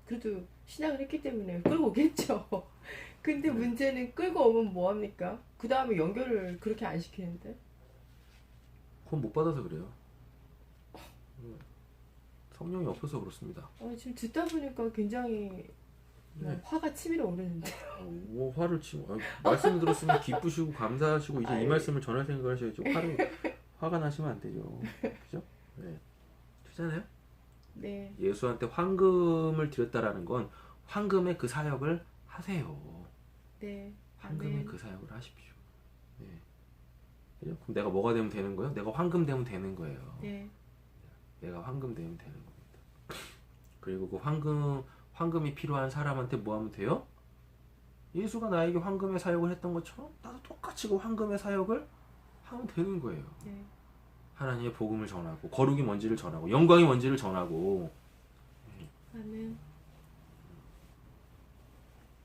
그래도 신앙을 했기 때문에 끌고 오겠죠. 근데 문제는 끌고 오면 뭐합니까? 그 다음에 연결을 그렇게 안 시키는데? 그건 못 받아서 그래요. 성령이 없어서 그렇습니다. 지금 듣다 보니까 굉장히 네. 화가 치밀어 오르는데. 뭐 화를 치고 말씀 들었으면 기쁘시고 감사하시고 이제 이 말씀을 전할 생각을 하셔야죠. 화가 나시면 안 되죠. 그죠? 네. 그렇잖아요. 네. 예수한테 황금을 드렸다라는 건 황금의 그 사역을 하세요. 네. 황금의 아멘. 그 사역을 하십시오. 네. 그죠? 그럼 내가 뭐가 되면 되는 거예요? 내가 황금 되면 되는 거예요. 네. 내가 황금 되면 되는 겁니다. 그리고 그 황금이 필요한 사람한테 뭐 하면 돼요? 예수가 나에게 황금의 사역을 했던 것처럼 나도 똑같이 그 황금의 사역을 하면 되는 거예요. 네. 하나님의 복음을 전하고 거룩이 뭔지를 전하고 영광이 뭔지를 전하고. 아멘.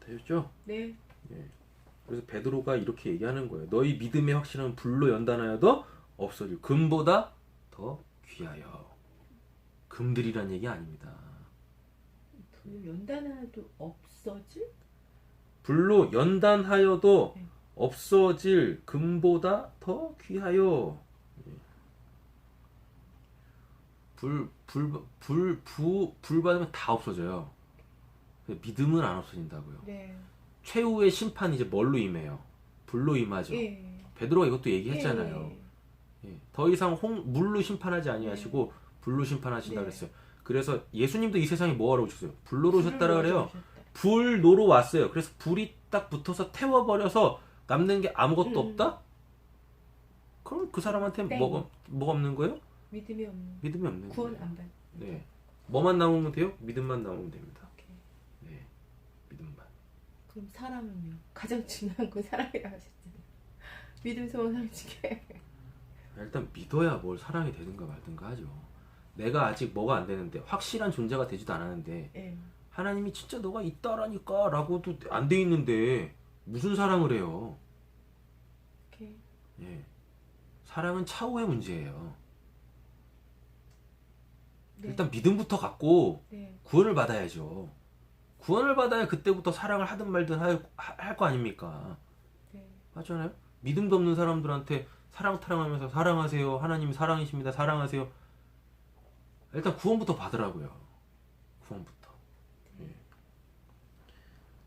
되셨죠? 네. 예. 그래서 베드로가 이렇게 얘기하는 거예요. 너희 믿음의 확신은 불로 연단하여도 없어질 금보다 더 귀하여. 금들이란 얘기 아닙니다. 불 연단하도 없어질? 불로 연단하여도 네. 없어질 금보다 더 귀하여. 불 받으면 다 없어져요. 믿음은 안 없어진다고요. 네. 최후의 심판이 이제 뭘로 임해요? 불로 임하죠. 예. 베드로가 이것도 얘기했잖아요. 예. 예. 더 이상 물로 심판하지 아니하시고 불로 심판하신다 네. 그랬어요. 그래서 예수님도 이 세상에 뭐하러 오셨어요? 불로로 오셨다라 그래요. 오셨다. 불로로 왔어요. 그래서 불이 딱 붙어서 태워버려서 남는 게 아무것도 음. 없다? 그럼 그 사람한테 땡. 뭐가 없는 거예요? 믿음이 없는 믿음이 없는 구원 거예요. 안 받. 네. 뭐만 남으면 돼요? 믿음만 남으면 됩니다. 오케이. 네. 믿음만. 그럼 사람은요? 가장 중요한 건 사랑이라고 하셨잖아요. 믿음, 소망, 상징에. 일단 믿어야 뭘 사랑이 되든가 말든가 하죠. 내가 아직 뭐가 안 되는데 확실한 존재가 되지도 않았는데 예. 하나님이 진짜 너가 있다라니까 라고도 안 돼 있는데 무슨 사랑을 해요? 오케이. 예. 사랑은 차후의 문제예요. 네. 일단 믿음부터 갖고 네. 구원을 받아야죠. 구원을 받아야 그때부터 사랑을 하든 말든 할 거 아닙니까? 네. 맞잖아요? 믿음도 없는 사람들한테 사랑 타령하면서 사랑하세요. 하나님이 사랑이십니다. 사랑하세요. 일단 구원부터 받으라고요. 구원부터. 예.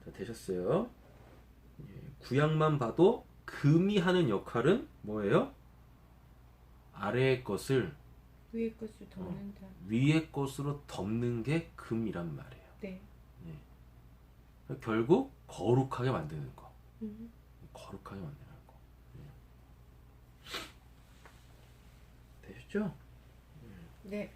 자, 되셨어요? 예. 구약만 봐도 금이 하는 역할은 뭐예요? 아래의 것을 위의 것을 덮는다. 위의 것으로 덮는 게 금이란 말이에요. 네. 결국 거룩하게 만드는 거. 음. 거룩하게 만드는 거. 예. 되셨죠? 네.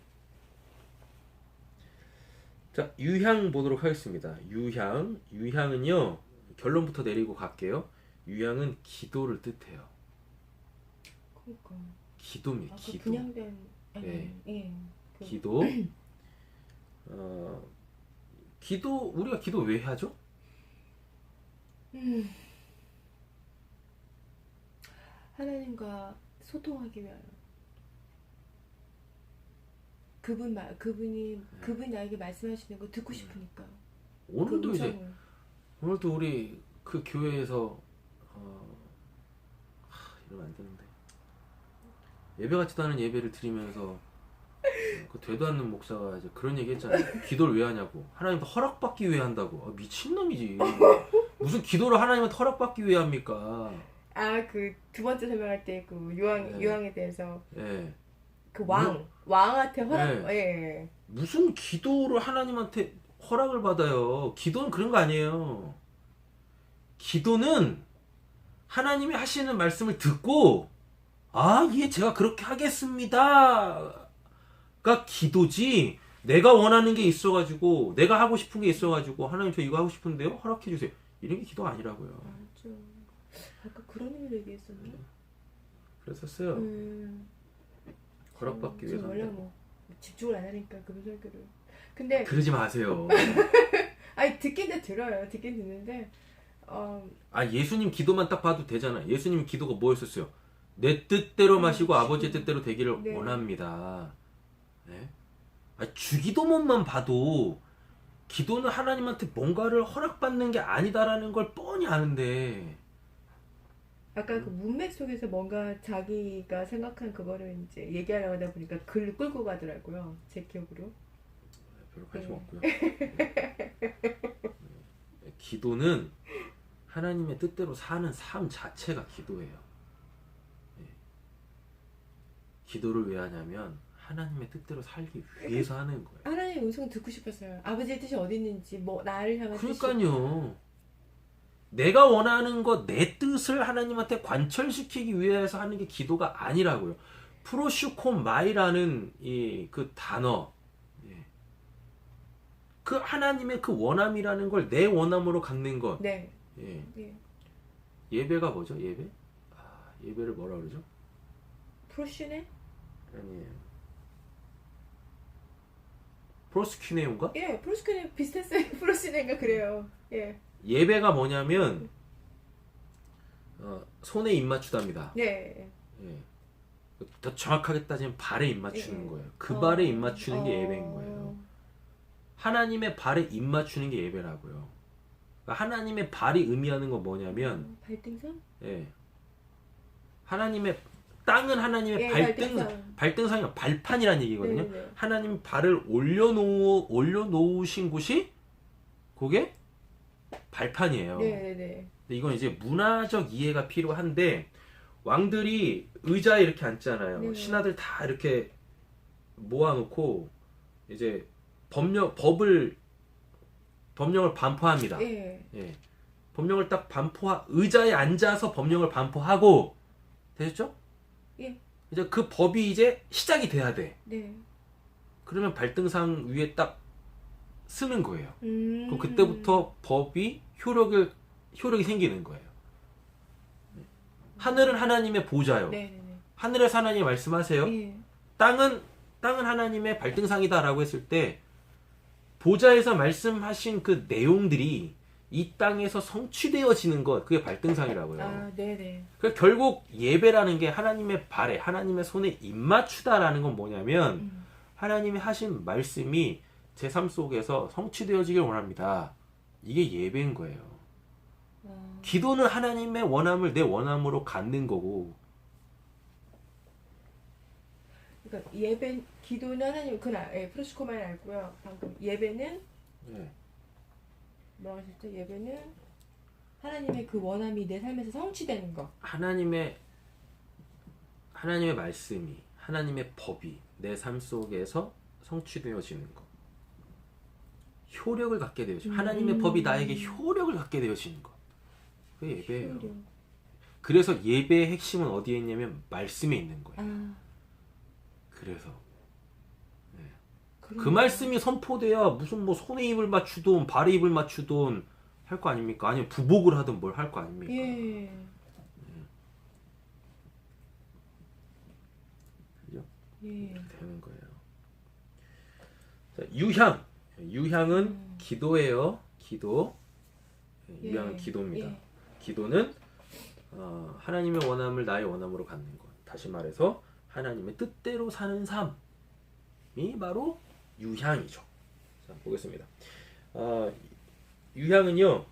자, 유향 보도록 하겠습니다. 유향은요, 결론부터 내리고 갈게요. 유향은 기도를 뜻해요. 그러니까. 기도입니다. 그 기도. 분양된. 아니, 네. 예. 그, 기도. 우리가 기도 왜 하죠? 하나님과 소통하기 위하여. 그분이 나에게 말씀하시는 거 듣고 싶으니까. 오늘도 그 이제 음성을. 오늘도 우리 그 교회에서 이러면 안 되는데 예배 같지도 않은 예배를 드리면서 그 되도 않는 목사가 이제 그런 얘기 했잖아요. 기도를 왜 하냐고. 하나님한테 허락받기 위해 한다고. 미친놈이지. 무슨 기도를 하나님한테 허락받기 위해 합니까? 아, 그 두 번째 설명할 때 그 네. 유황에 대해서 예. 그 왕한테 허락. 네. 예. 무슨 기도를 하나님한테 허락을 받아요. 기도는 그런 거 아니에요. 기도는 하나님이 하시는 말씀을 듣고 예, 제가 그렇게 하겠습니다. 가 기도지. 내가 원하는 게 있어가지고 내가 하고 싶은 게 있어가지고 하나님 저 이거 하고 싶은데요. 허락해 주세요. 이런 게 기도가 아니라고요. 맞아. 아까 그런 의미로 얘기했었나? 그랬었어요. 허락받기 위해서. 원래 뭐 집중을 안 하니까 그런 설교를. 근데 그러지 마세요. 아니 듣긴 들어요. 듣긴 듣는데 예수님 기도만 딱 봐도 되잖아. 예수님 기도가 뭐였었어요? 내 뜻대로 마시고 아버지의 뜻대로 되기를 네. 원합니다. 네? 주기도문만 봐도 기도는 하나님한테 뭔가를 허락받는 게 아니다라는 걸 뻔히 아는데 아까 그 문맥 속에서 뭔가 자기가 생각한 그거를 이제 얘기하려고 하다 보니까 글을 끌고 가더라고요. 제 기억으로. 별로 관심 없고요. 기도는 하나님의 뜻대로 사는 삶 자체가 기도예요. 기도를 왜 하냐면 하나님의 뜻대로 살기 위해서 하는 거예요. 하나님의 음성 듣고 싶었어요. 아버지의 뜻이 어디 있는지, 뭐 나를 향한 뜻이. 그러니까요. 내가 원하는 거 내 뜻을 하나님한테 관철시키기 위해서 하는 게 기도가 아니라고요. 프로슈콘마이라는 이 그 단어, 그 하나님의 그 원함이라는 걸 내 원함으로 갖는 것. 네. 예. 네. 예배가 뭐죠? 예배? 예배를 뭐라 그러죠? 프로슈네? 아니에요. 프로스큐네온가? 예, 프로슈네 비슷했어요. 프로슈네인가 그래요. 예. 예배가 뭐냐면 손에 입 맞추답니다. 네. 예. 더 정확하게 따지면 발에 입 맞추는 예. 거예요. 그 발에 입 맞추는 게 예배인 거예요. 하나님의 발에 입 맞추는 게 예배라고요. 그러니까 하나님의 발이 의미하는 건 뭐냐면 발등상? 예. 하나님의 땅은 하나님의 예, 발등상이 발판이라는 얘기거든요. 네. 하나님 발을 올려놓으신 곳이 그게 발판이에요. 네. 근데 이건 이제 문화적 이해가 필요한데 왕들이 의자에 이렇게 앉잖아요. 네. 신하들 다 이렇게 모아놓고 이제 법령을 반포합니다. 예. 예. 법령을 딱 의자에 앉아서 법령을 반포하고 되셨죠? 예. 이제 그 법이 이제 시작이 돼야 돼. 네. 그러면 발등상 위에 딱 쓰는 거예요. 음. 그럼 그때부터 법이 효력이 생기는 거예요. 하늘은 하나님의 보좌요. 네. 하늘에서 하나님이 말씀하세요. 예. 땅은 하나님의 발등상이다라고 했을 때 보좌에서 말씀하신 그 내용들이 이 땅에서 성취되어지는 것, 그게 발등상이라고요. 아, 네네. 그러니까 결국 예배라는 게 하나님의 발에, 하나님의 손에 입맞추다라는 건 뭐냐면 하나님이 하신 말씀이 제 삶 속에서 성취되어지길 원합니다. 이게 예배인 거예요. 기도는 하나님의 원함을 내 원함으로 갖는 거고. 그러니까 기도는 하나님 프로스코만 알고요. 방금 예배는 네. 뭐라고 하셨죠? 예배는 하나님의 그 원함이 내 삶에서 성취되는 거. 하나님의 말씀이, 하나님의 법이 내 삶 속에서 성취되어지는 것. 효력을 갖게 되어지는 하나님의 법이 나에게 효력을 갖게 되어지는 것. 그게 예배예요. 효력. 그래서 예배의 핵심은 어디에 있냐면 말씀에 있는 거예요. 아, 그래서 그 그러네요. 말씀이 선포돼야 무슨 뭐 손에 입을 맞추든 발에 입을 맞추든 할 거 아닙니까? 아니면 부복을 하든 뭘 할 거 아닙니까? 예. 그죠? 예. 되는 거예요. 자, 유향은 기도예요. 기도. 유향은 기도입니다. 예. 기도는 하나님의 원함을 나의 원함으로 갖는 것. 다시 말해서 하나님의 뜻대로 사는 삶이 바로 유향이죠. 자, 보겠습니다. 유향은요,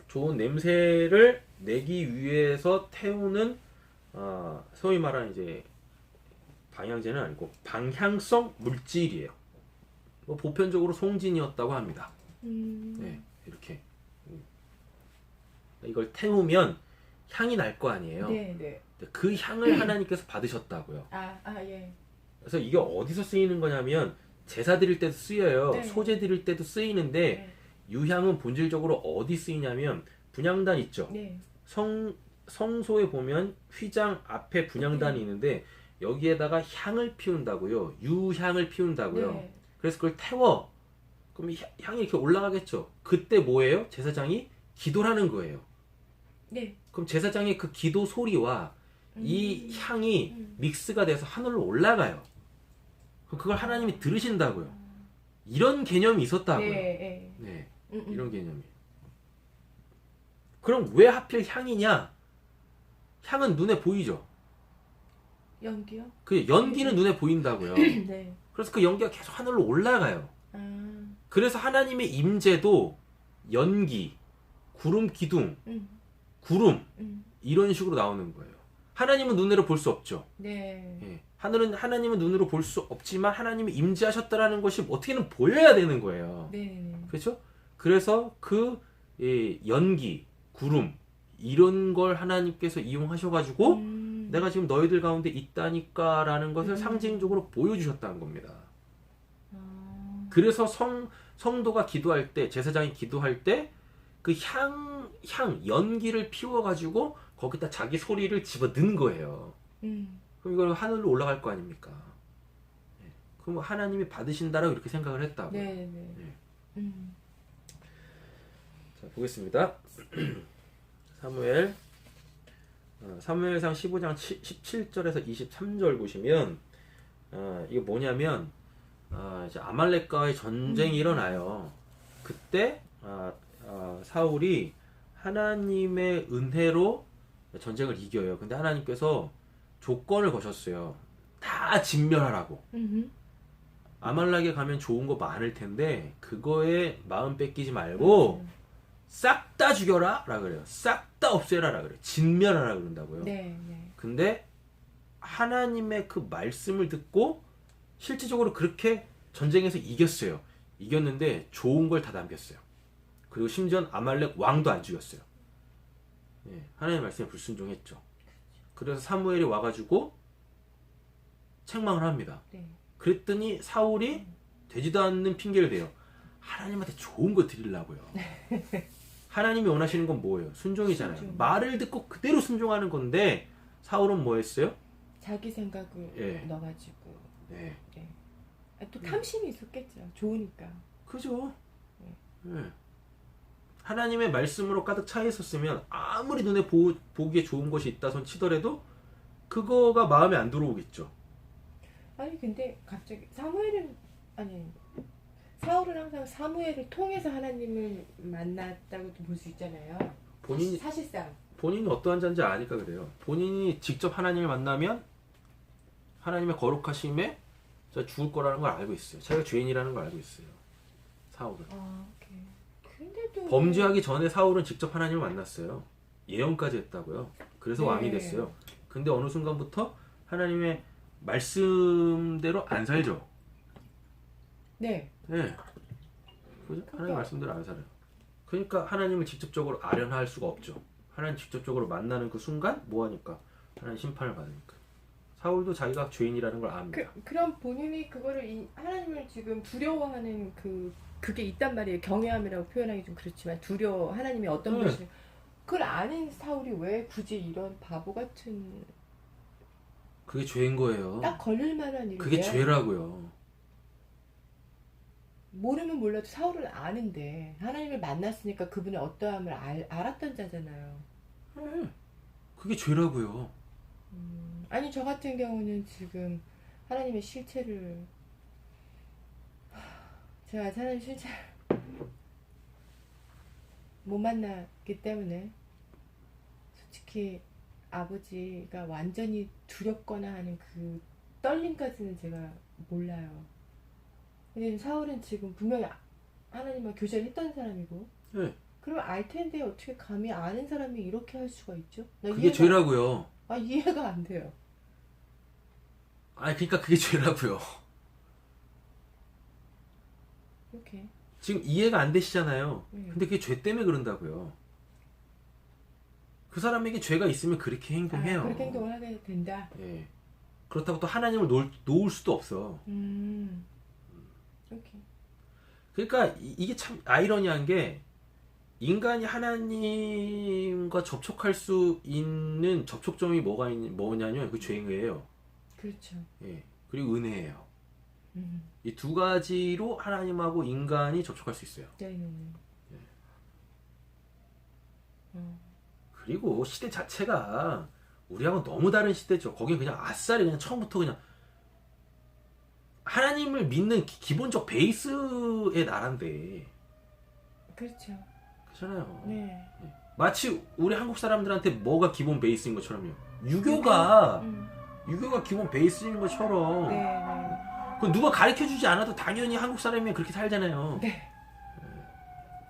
좋은 냄새를 내기 위해서 태우는 소위 말하는 이제 방향제는 아니고 방향성 물질이에요. 뭐 보편적으로 송진이었다고 합니다. 네, 이렇게 이걸 태우면 향이 날 거 아니에요. 네. 그 향을 하나님께서 받으셨다고요. 예. 그래서 이게 어디서 쓰이는 거냐면 제사 드릴 때도 쓰여요. 네. 소재 드릴 때도 쓰이는데 네. 유향은 본질적으로 어디 쓰이냐면 분향단 있죠. 네. 성소에 보면 휘장 앞에 분향단이 있는데 여기에다가 향을 피운다고요. 유향을 피운다고요. 네. 그래서 그걸 태워. 그럼 이 향이 이렇게 올라가겠죠. 그때 뭐예요? 제사장이 기도를 하는 거예요. 네. 그럼 제사장의 그 기도 소리와 이 향이 믹스가 돼서 하늘로 올라가요. 그럼 그걸 하나님이 들으신다고요. 이런 개념이 있었다고요. 네. 네, 이런 개념이. 그럼 왜 하필 향이냐? 향은 눈에 보이죠. 연기요? 그 연기는 눈에 보인다고요. 네. 그래서 그 연기가 계속 하늘로 올라가요. 그래서 하나님의 임재도 연기, 구름 기둥, 구름 이런 식으로 나오는 거예요. 하나님은 눈으로 볼 수 없죠. 네. 예. 하나님은 눈으로 볼 수 없지만 하나님이 임재하셨다라는 것이 어떻게든 보여야 되는 거예요. 네. 그렇죠? 그래서 그 연기, 구름 이런 걸 하나님께서 이용하셔가지고 내가 지금 너희들 가운데 있다니까라는 것을 상징적으로 보여주셨다는 겁니다. 그래서 성도가 기도할 때, 제사장이 기도할 때 그 연기를 피워가지고 거기다 자기 소리를 집어 넣은 거예요. 그럼 이걸 하늘로 올라갈 거 아닙니까? 그럼 하나님이 받으신다라고 이렇게 생각을 했다고. 네. 자, 보겠습니다. 사무엘상 15장 17절에서 23절 보시면 이게 뭐냐면 이제 아말렉과의 전쟁이 일어나요. 그때 사울이 하나님의 은혜로 전쟁을 이겨요. 근데 하나님께서 조건을 거셨어요. 다 진멸하라고. 음흠. 아말렉에 가면 좋은 거 많을 텐데 그거에 마음 뺏기지 말고 싹 다 죽여라 라 그래요. 싹 다 없애라 라 그래요. 진멸하라 그런다고요. 네, 네. 근데 하나님의 그 말씀을 듣고 실질적으로 그렇게 전쟁에서 이겼어요. 이겼는데 좋은 걸 다 남겼어요. 그리고 심지어 아말렉 왕도 안 죽였어요. 예, 하나님의 말씀에 불순종했죠. 그래서 사무엘이 와가지고 책망을 합니다. 네. 그랬더니 사울이 되지도 않는 핑계를 대요. 하나님한테 좋은 거 드리려고요. 하나님이 원하시는 건 뭐예요? 순종이잖아요. 순종. 말을 듣고 그대로 순종하는 건데 사울은 뭐 했어요? 자기 생각을 예. 넣어가지고. 네. 네. 아, 또 탐심이 있었겠죠. 좋으니까. 그죠? 예. 하나님의 말씀으로 가득 차 있었으면 아무리 눈에 보기에 좋은 것이 있다 손 치더라도 그거가 마음에 안 들어오겠죠. 아니 근데 갑자기 사무엘은 아니 사울은 항상 사무엘을 통해서 하나님을 만났다고도 볼 수 있잖아요. 본인이 사실상 본인이 어떠한 자인지 아니까 그래요. 본인이 직접 하나님을 만나면 하나님의 거룩하심에 저 죽을 거라는 걸 알고 있어요. 자기가 죄인이라는 걸 알고 있어요. 사울은. 아, 오케이. 근데도 범죄하기 전에 사울은 직접 하나님을 만났어요. 예언까지 했다고요. 그래서 네. 왕이 됐어요. 근데 어느 순간부터 하나님의 말씀대로 안 살죠. 네. 네. 그죠? 하나님 말씀대로 안 살아요. 그러니까 하나님을 직접적으로 아련할 수가 없죠. 하나님 직접적으로 만나는 그 순간 뭐 하니까? 하나님 심판을 받으니까. 사울도 자기가 죄인이라는 걸 압니다. 그럼 본인이 그거를 하나님을 지금 두려워하는 그게 있단 말이에요. 경외함이라고 표현하기 좀 그렇지만 하나님이 어떤 네. 것을 그걸 아는 사울이 왜 굳이 이런 바보 같은 그게 죄인 거예요. 딱 걸릴 만한 일을 그게 왜 죄라고요. 모르면 몰라도 사울은 아는데 하나님을 만났으니까 그분의 어떠함을 알았던 자잖아요. 네. 그게 죄라고요. 아니 저 같은 경우는 지금 하나님의 실체를 제가 하나님 실체를 못 만났기 때문에 솔직히 아버지가 완전히 두렵거나 하는 그 떨림까지는 제가 몰라요. 근데 사울은 지금 분명히 하나님과 교제를 했던 사람이고 네. 그러면 알 텐데 어떻게 감히 아는 사람이 이렇게 할 수가 있죠? 나 그게 죄라고요. 이해가 안 돼요. 아니 그러니까 그게 죄라고요. 이렇게. 지금 이해가 안 되시잖아요. 네. 근데 그게 죄 때문에 그런다고요. 그 사람에게 죄가 있으면 그렇게 행동해요. 그렇게 행동을 하게 된다. 예. 그렇다고 또 하나님을 놓을 수도 없어. 이렇게. 그러니까 이게 참 아이러니한 게 인간이 하나님과 접촉할 수 있는 접촉점이 뭐냐면 그 죄예요. 그렇죠. 예. 그리고 은혜예요. 음. 이 두 가지로 하나님하고 인간이 접촉할 수 있어요. 네. 그리고 시대 자체가 우리하고 너무 다른 시대죠. 거긴 그냥 아싸리 그냥 처음부터 그냥 하나님을 믿는 기본적 베이스의 나라인데. 그렇죠. 그렇잖아요. 네. 마치 우리 한국 사람들한테 뭐가 기본 베이스인 것처럼요. 유교가 기본 베이스인 것처럼. 네. 그 누가 가르쳐 주지 않아도 당연히 한국 사람이 그렇게 살잖아요. 네.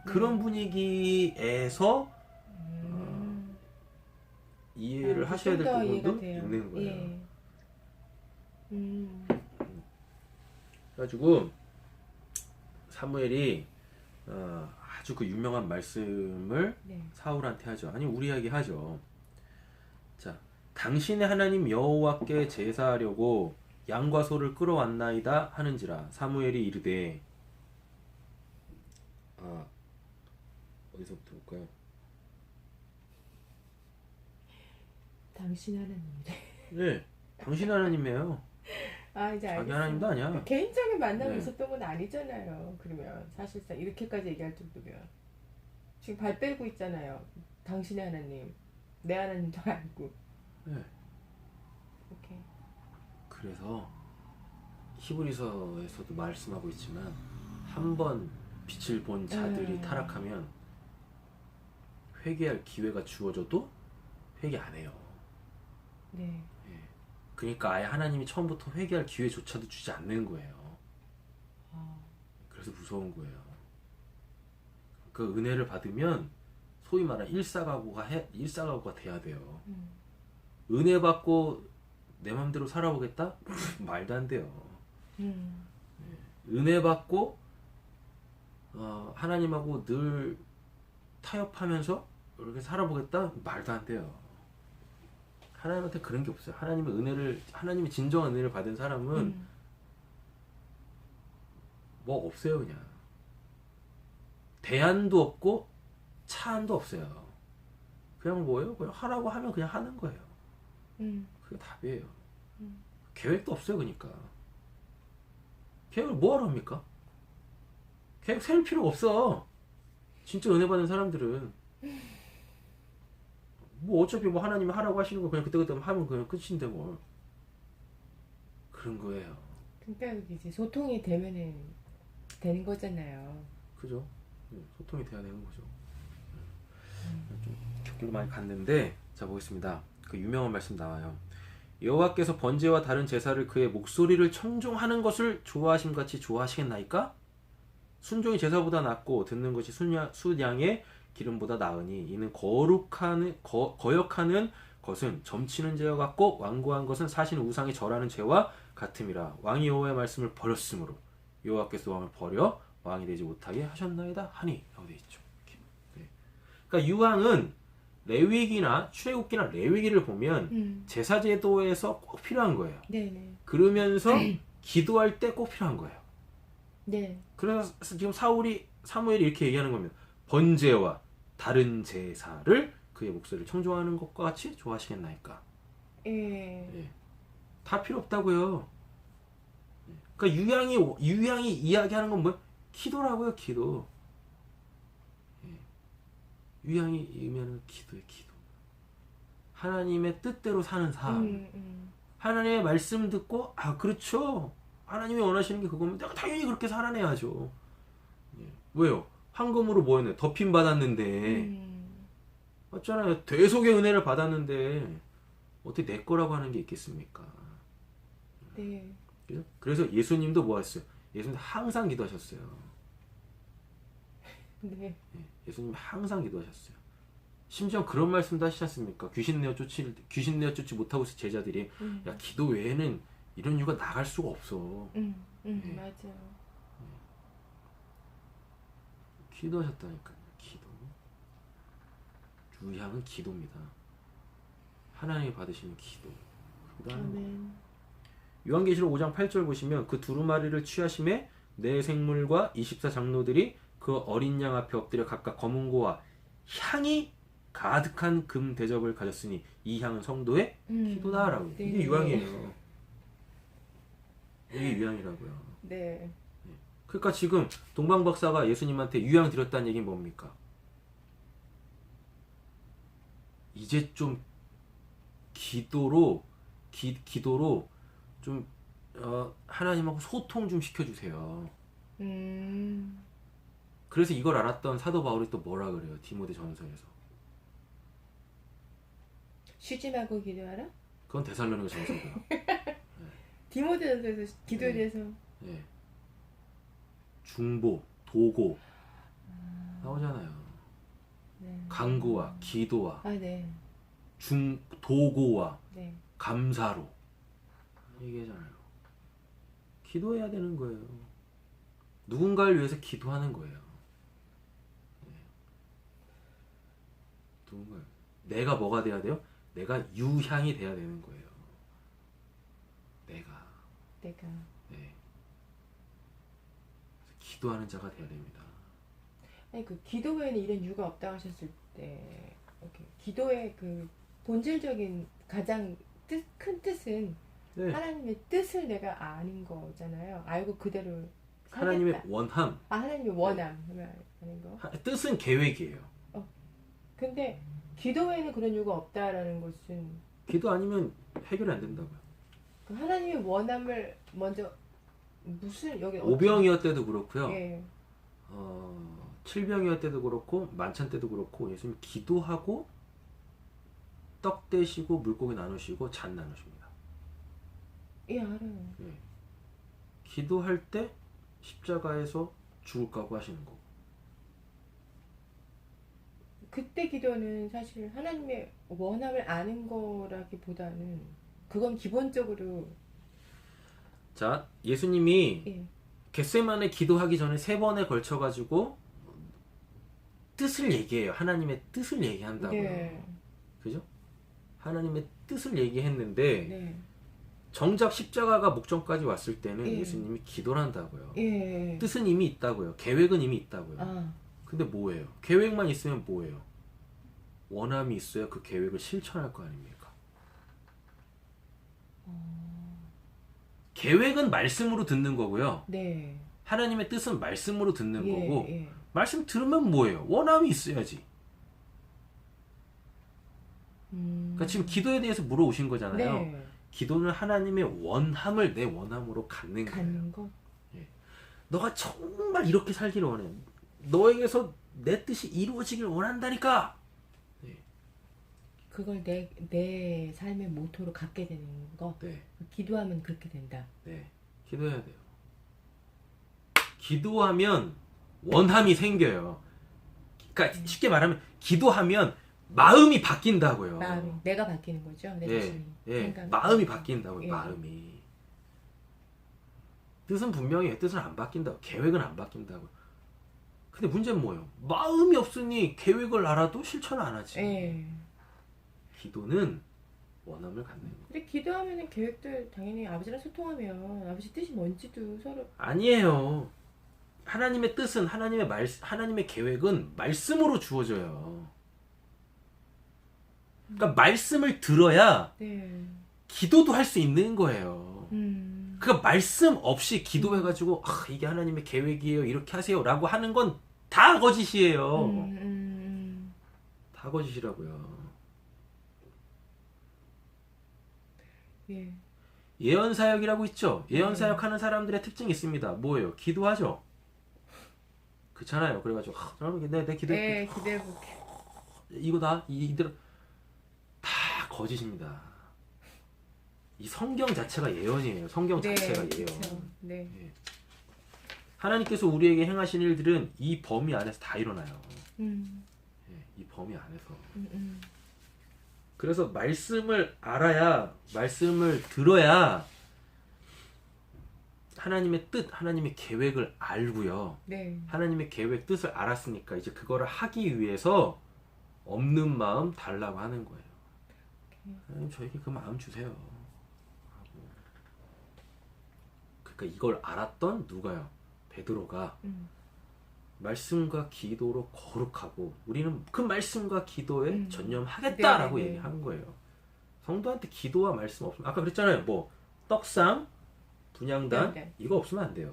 그런 분위기에서 이해를 하셔야 될 부분도 있는 거예요. 예. 그래가지고 사무엘이 아주 그 유명한 말씀을 네. 사울한테 하죠. 아니 우리에게 하죠. 자, 당신의 하나님 여호와께 제사하려고 양과 소를 끌어왔나이다 하는지라. 사무엘이 이르되 어디서부터 볼까요? 당신 하나님이래. 네, 당신 하나님이에요. 이제 자기 알겠어요. 하나님도 아니야. 개인적인 만남이 네. 있었던 건 아니잖아요. 그러면 사실상 이렇게까지 얘기할 정도면 지금 발 빼고 있잖아요. 당신의 하나님, 내 하나님도 알고. 네. 이렇게. 그래서 히브리서에서도 말씀하고 있지만 한 번 빛을 본 자들이 타락하면 회개할 기회가 주어져도 회개 안 해요. 네. 그러니까 아예 하나님이 처음부터 회개할 기회조차도 주지 않는 거예요. 아, 그래서 무서운 거예요. 그 은혜를 받으면 소위 말하는 일사각오가 돼야 돼요. 은혜 받고 내 맘대로 살아보겠다? 말도 안 돼요. 은혜 받고 하나님하고 늘 타협하면서 이렇게 살아보겠다? 말도 안 돼요. 하나님한테 그런 게 없어요. 하나님의 진정한 은혜를 받은 사람은 뭐 없어요, 그냥. 대안도 없고 차안도 없어요. 그냥 뭐예요? 그냥 하라고 하면 그냥 하는 거예요. 그게 답이에요. 계획도 없어요, 그러니까. 계획을 뭐하러 합니까? 계획 세울 필요가 없어. 진짜 은혜 받은 사람들은. 뭐 어차피 뭐 하나님이 하라고 하시는 거 그냥 그때그때 하면 그냥 끝인데 뭘. 그런 거예요. 그러니까 이제 소통이 되면은 되는 거잖아요. 그죠? 소통이 돼야 되는 거죠. 좀 격리로 많이 갔는데, 자 보겠습니다. 그 유명한 말씀 나와요. 여호와께서 번제와 다른 제사를 그의 목소리를 청종하는 것을 좋아하심 같이 좋아하시겠나이까? 순종이 제사보다 낫고 듣는 것이 순양의 기름보다 나으니 이는 거역하는 것은 점치는 죄와 같고 완고한 것은 사신 우상이 절하는 죄와 같음이라. 왕이 여호와의 말씀을 버렸으므로 여호와께서 왕을 버려 왕이 되지 못하게 하셨나이다 하니 라고 되어 있죠. 네. 그러니까 유황은 레위기나 출애굽기나 레위기를 보면 제사 제도에서 꼭 필요한 거예요. 네네. 그러면서 기도할 때 꼭 필요한 거예요. 네. 그래서 지금 사무엘이 이렇게 얘기하는 겁니다. 번제와 다른 제사를 그의 목소리를 청종하는 것과 같이 좋아하시겠나이까? 예. 다 필요 없다고요. 그러니까 유양이 이야기하는 건 뭐예요? 기도라고요, 기도. 유양이 의미하는 기도예요, 기도. 하나님의 뜻대로 사는 삶. 하나님의 말씀 듣고 그렇죠. 하나님이 원하시는 게 그거면 내가 당연히 그렇게 살아내야죠. 왜요? 황금으로 뭐 했네? 덮임 받았는데. 맞잖아요. 대속의 은혜를 받았는데 어떻게 내 거라고 하는 게 있겠습니까? 네. 그래서 예수님도 뭐 했어요? 예수님 항상 기도하셨어요. 네. 예수님 항상 기도하셨어요. 심지어 그런 말씀도 하시지 않습니까? 귀신 내어 쫓지 못하고 있을 제자들이 야 기도 외에는 이런 이유가 나갈 수가 없어. 맞아요. 기도하셨다니까요. 기도. 유향은 기도입니다. 하나님이 받으시는 기도. 아멘. 요한계시록 5장 8절 보시면 그 두루마리를 취하심에 네 생물과 24장로들이 그 어린 양 앞에 엎드려 각각 검은 고와 향이 가득한 금 대접을 가졌으니 이 향은 성도의 기도다라고. 네. 이게 유향이에요. 이게 유향이라고요. 네. 그러니까 지금 동방 박사가 예수님한테 유향 드렸다는 얘기는 뭡니까? 이제 좀 기도로 좀 하나님하고 소통 좀 시켜주세요. 그래서 이걸 알았던 사도 바울이 또 뭐라 그래요? 디모데 전서에서. 쉬지 말고 기도하라? 그건 데살로니가 전서고요. 디모데전서에서 기도에 대해서. 네. 중보, 도고 나오잖아요. 네. 간구와 기도와 네. 도고와 네. 감사로 얘기하잖아요. 기도해야 되는 거예요. 누군가를 위해서 기도하는 거예요. 누군가를. 내가 뭐가 돼야 돼요? 내가 유향이 돼야 되는 거예요. 내가. 네. 기도하는 자가 돼야 됩니다. 아니 그 기도 외에는 이런 이유가 없다고 하셨을 때, 이렇게 기도의 그 본질적인 가장 큰 뜻은 네. 하나님의 뜻을 내가 아는 거잖아요. 알고 그대로 살겠다. 하나님의 원함. 하나님의 원함 하는 거. 뜻은 계획이에요. 근데 기도 외에는 그런 이유가 없다라는 것은 기도 아니면 해결이 안 된다고요. 그 하나님의 원함을 먼저 무슨 여기 오병이어 때도 그렇고요. 예. 칠병이어 때도 그렇고 만찬 때도 그렇고 예수님 기도하고 떡 떼시고 물고기 나누시고 잔 나누십니다. 예, 알아요. 예. 기도할 때 십자가에서 죽을 각오 하시는 거고. 그때 기도는 사실 하나님의 원함을 아는 거라기보다는 그건 기본적으로 자, 예수님이 예, 겟세마네 기도하기 전에 3번에 걸쳐 가지고 뜻을 얘기해요. 하나님의 뜻을 얘기한다고요. 네, 그죠? 하나님의 뜻을 얘기했는데 네, 정작 십자가가 목전까지 왔을 때는 예. 예수님이 기도를 한다고요. 예, 뜻은 이미 있다고요. 계획은 이미 있다고요. 아, 근데 뭐예요? 계획만 있으면 뭐예요? 원함이 있어야 그 계획을 실천할 거 아닙니까? 계획은 말씀으로 듣는 거고요. 네, 하나님의 뜻은 말씀으로 듣는 예, 거고 예, 말씀 들으면 뭐예요? 원함이 있어야지. 그러니까 지금 기도에 대해서 물어오신 거잖아요. 네, 기도는 하나님의 원함을 내 원함으로 갖는 거예요. 갖는 거, 너가 정말 이렇게 살기를 원해. 너에게서 내 뜻이 이루어지길 원한다니까. 그걸 내 삶의 모토로 갖게 되는 거. 네, 기도하면 그렇게 된다. 네, 기도해야 돼요. 기도하면 원함이 생겨요. 그러니까 쉽게 말하면 기도하면 마음이 바뀐다고요. 마음이 내가 바뀌는 거죠. 내 자신이. 생각이. 마음이 바뀐다고요. 예. 마음이. 뜻은 분명히 뜻은 안 바뀐다고. 계획은 안 바뀐다고. 근데 문제는 뭐예요? 마음이 없으니 계획을 알아도 실천을 안 하지. 예. 기도는 원함을 갖는 거예요. 근데 기도하면은 계획도 당연히 아버지랑 소통하면 아버지 뜻이 뭔지도 서로 아니에요. 하나님의 뜻은 하나님의 계획은 말씀으로 주어져요. 그러니까 말씀을 들어야 네. 기도도 할 수 있는 거예요. 음. 그러니까 말씀 없이 기도해가지고 이게 하나님의 계획이에요. 이렇게 하세요라고 하는 건 다 거짓이에요. 다 거짓이라고요. 예. 예언 사역이라고 있죠. 예언 사역하는 사람들의 특징이 있습니다. 뭐예요? 기도하죠. 그렇잖아요. 그래가지고 내 기도 네, 기대해볼게. 이거다 이대로 다 거짓입니다. 이 성경 자체가 예언이에요. 성경 자체가 예언. 그쵸. 네. 하나님께서 우리에게 행하신 일들은 이 범위 안에서 다 일어나요. 이 범위 안에서. 그래서 말씀을 알아야, 말씀을 들어야 하나님의 뜻, 하나님의 계획을 알고요. 네. 하나님의 계획, 뜻을 알았으니까 이제 그거를 하기 위해서 없는 마음 달라고 하는 거예요. 하나님 저에게 그 마음 주세요. 하고. 그러니까 이걸 알았던 누가요? 베드로가 말씀과 기도로 거룩하고 우리는 그 말씀과 기도에 전념하겠다라고 네, 네. 얘기하는 거예요. 성도한테 기도와 말씀 없으면 아까 그랬잖아요. 뭐 떡상, 분향단 네. 이거 없으면 안 돼요.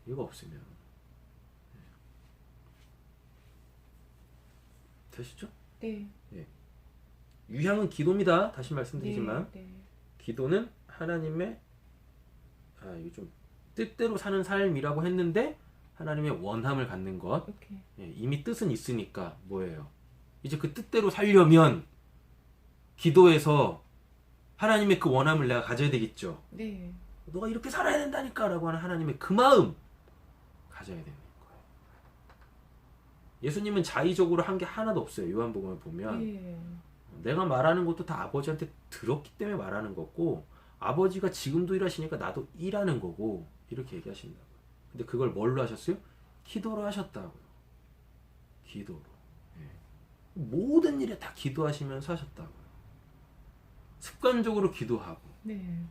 이거 없으면 되시죠? 네. 유향은 기도입니다. 다시 말씀드리지만 네. 기도는 하나님의 이거 좀 뜻대로 사는 삶이라고 했는데 하나님의 원함을 갖는 것. 오케이. 이미 뜻은 있으니까 뭐예요? 이제 그 뜻대로 살려면 기도해서 하나님의 그 원함을 내가 가져야 되겠죠. 네. 너가 이렇게 살아야 된다니까 라고 하는 하나님의 그 마음 가져야 되는 거예요. 예수님은 자의적으로 한 게 하나도 없어요. 요한복음을 보면 네. 내가 말하는 것도 다 아버지한테 들었기 때문에 말하는 거고 아버지가 지금도 일하시니까 나도 일하는 거고 이렇게 얘기하신다고요. 근데 그걸 뭘로 하셨어요? 기도로 하셨다고요. 기도로. 모든 일에 다 기도하시면서 하셨다고요. 습관적으로 기도하고. 네.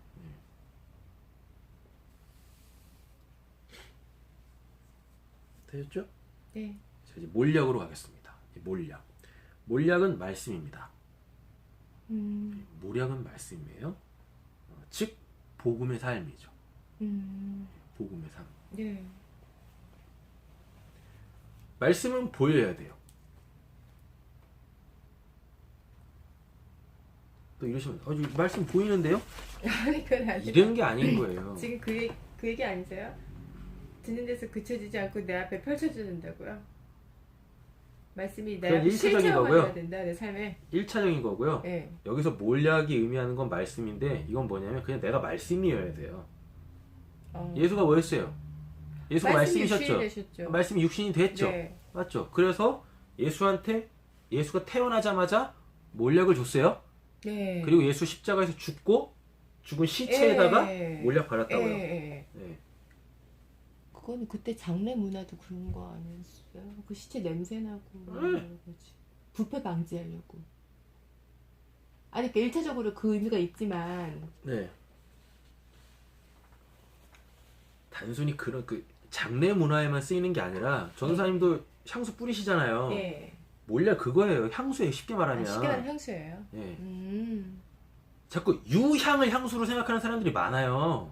되셨죠? 네. 자, 이제 몰약으로 가겠습니다. 몰약. 몰약은 말씀입니다. 몰약은 말씀이에요. 즉 복음의 삶이죠. 복음의 삶. 네. 말씀은 보여야 돼요. 또 이러시면 말씀 보이는데요? 아니 그건 아니고 이런 게 아닌 거예요. 지금 그 얘기 아니세요? 듣는 데서 그쳐지지 않고 내 앞에 펼쳐져야 된다고요? 말씀이 내 그건 앞에 일차적인 실체화가 거고요. 돼야 된다, 내 삶에. 1차적인 거고요. 예. 여기서 몰약이 의미하는 건 말씀인데 이건 뭐냐면 그냥 내가 말씀이어야 돼요. 예수가 뭐였어요? 예수가 말씀이셨죠. 되셨죠. 말씀이 육신이 됐죠. 네. 맞죠? 그래서 예수가 태어나자마자 몰약을 줬어요. 네. 그리고 예수 십자가에서 죽은 시체에다가 예. 몰약 발랐다고요. 예. 네. 그거는 그때 장례 문화도 그런 거 아니었어요? 그 시체 냄새 나고 여러 가지. 부패 방지하려고. 아니 그러니까 1차적으로 그 의미가 있지만 네. 단순히 그런 그 장례 문화에만 쓰이는 게 아니라 전도사님도 향수 뿌리시잖아요. 예. 몰약 그거예요. 향수예요. 쉽게 말하면. 쉽게 말하면 향수예요. 예. 음. 자꾸 유향을 향수로 생각하는 사람들이 많아요.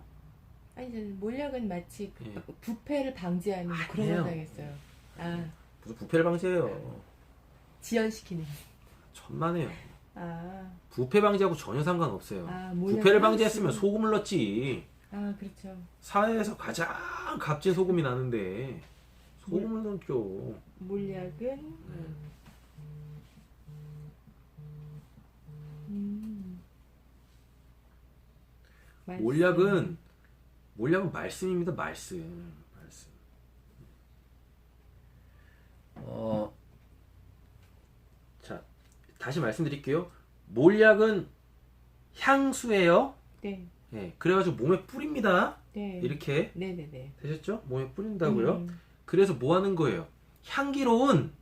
아니 저는 몰약은 마치 그 예. 부패를 방지하는 뭐 그런 아니에요. 거 당했어요. 아 무슨 부패를 방지해요. 지연시키는. 천만에요. 아. 부패 방지하고 전혀 상관없어요. 몰약 부패를 향수. 방지했으면 소금을 넣었지. 아 그렇죠. 사회에서 가장 값진 소금이 나는데 소금을 넣었죠. 몰약은 말씀. 몰약은 말씀입니다. 말씀. 자, 다시 말씀드릴게요. 몰약은 향수예요. 네. 예, 그래가지고 몸에 뿌립니다. 네. 이렇게 네네네. 되셨죠? 몸에 뿌린다고요. 음. 그래서 뭐 하는 거예요? 향기로운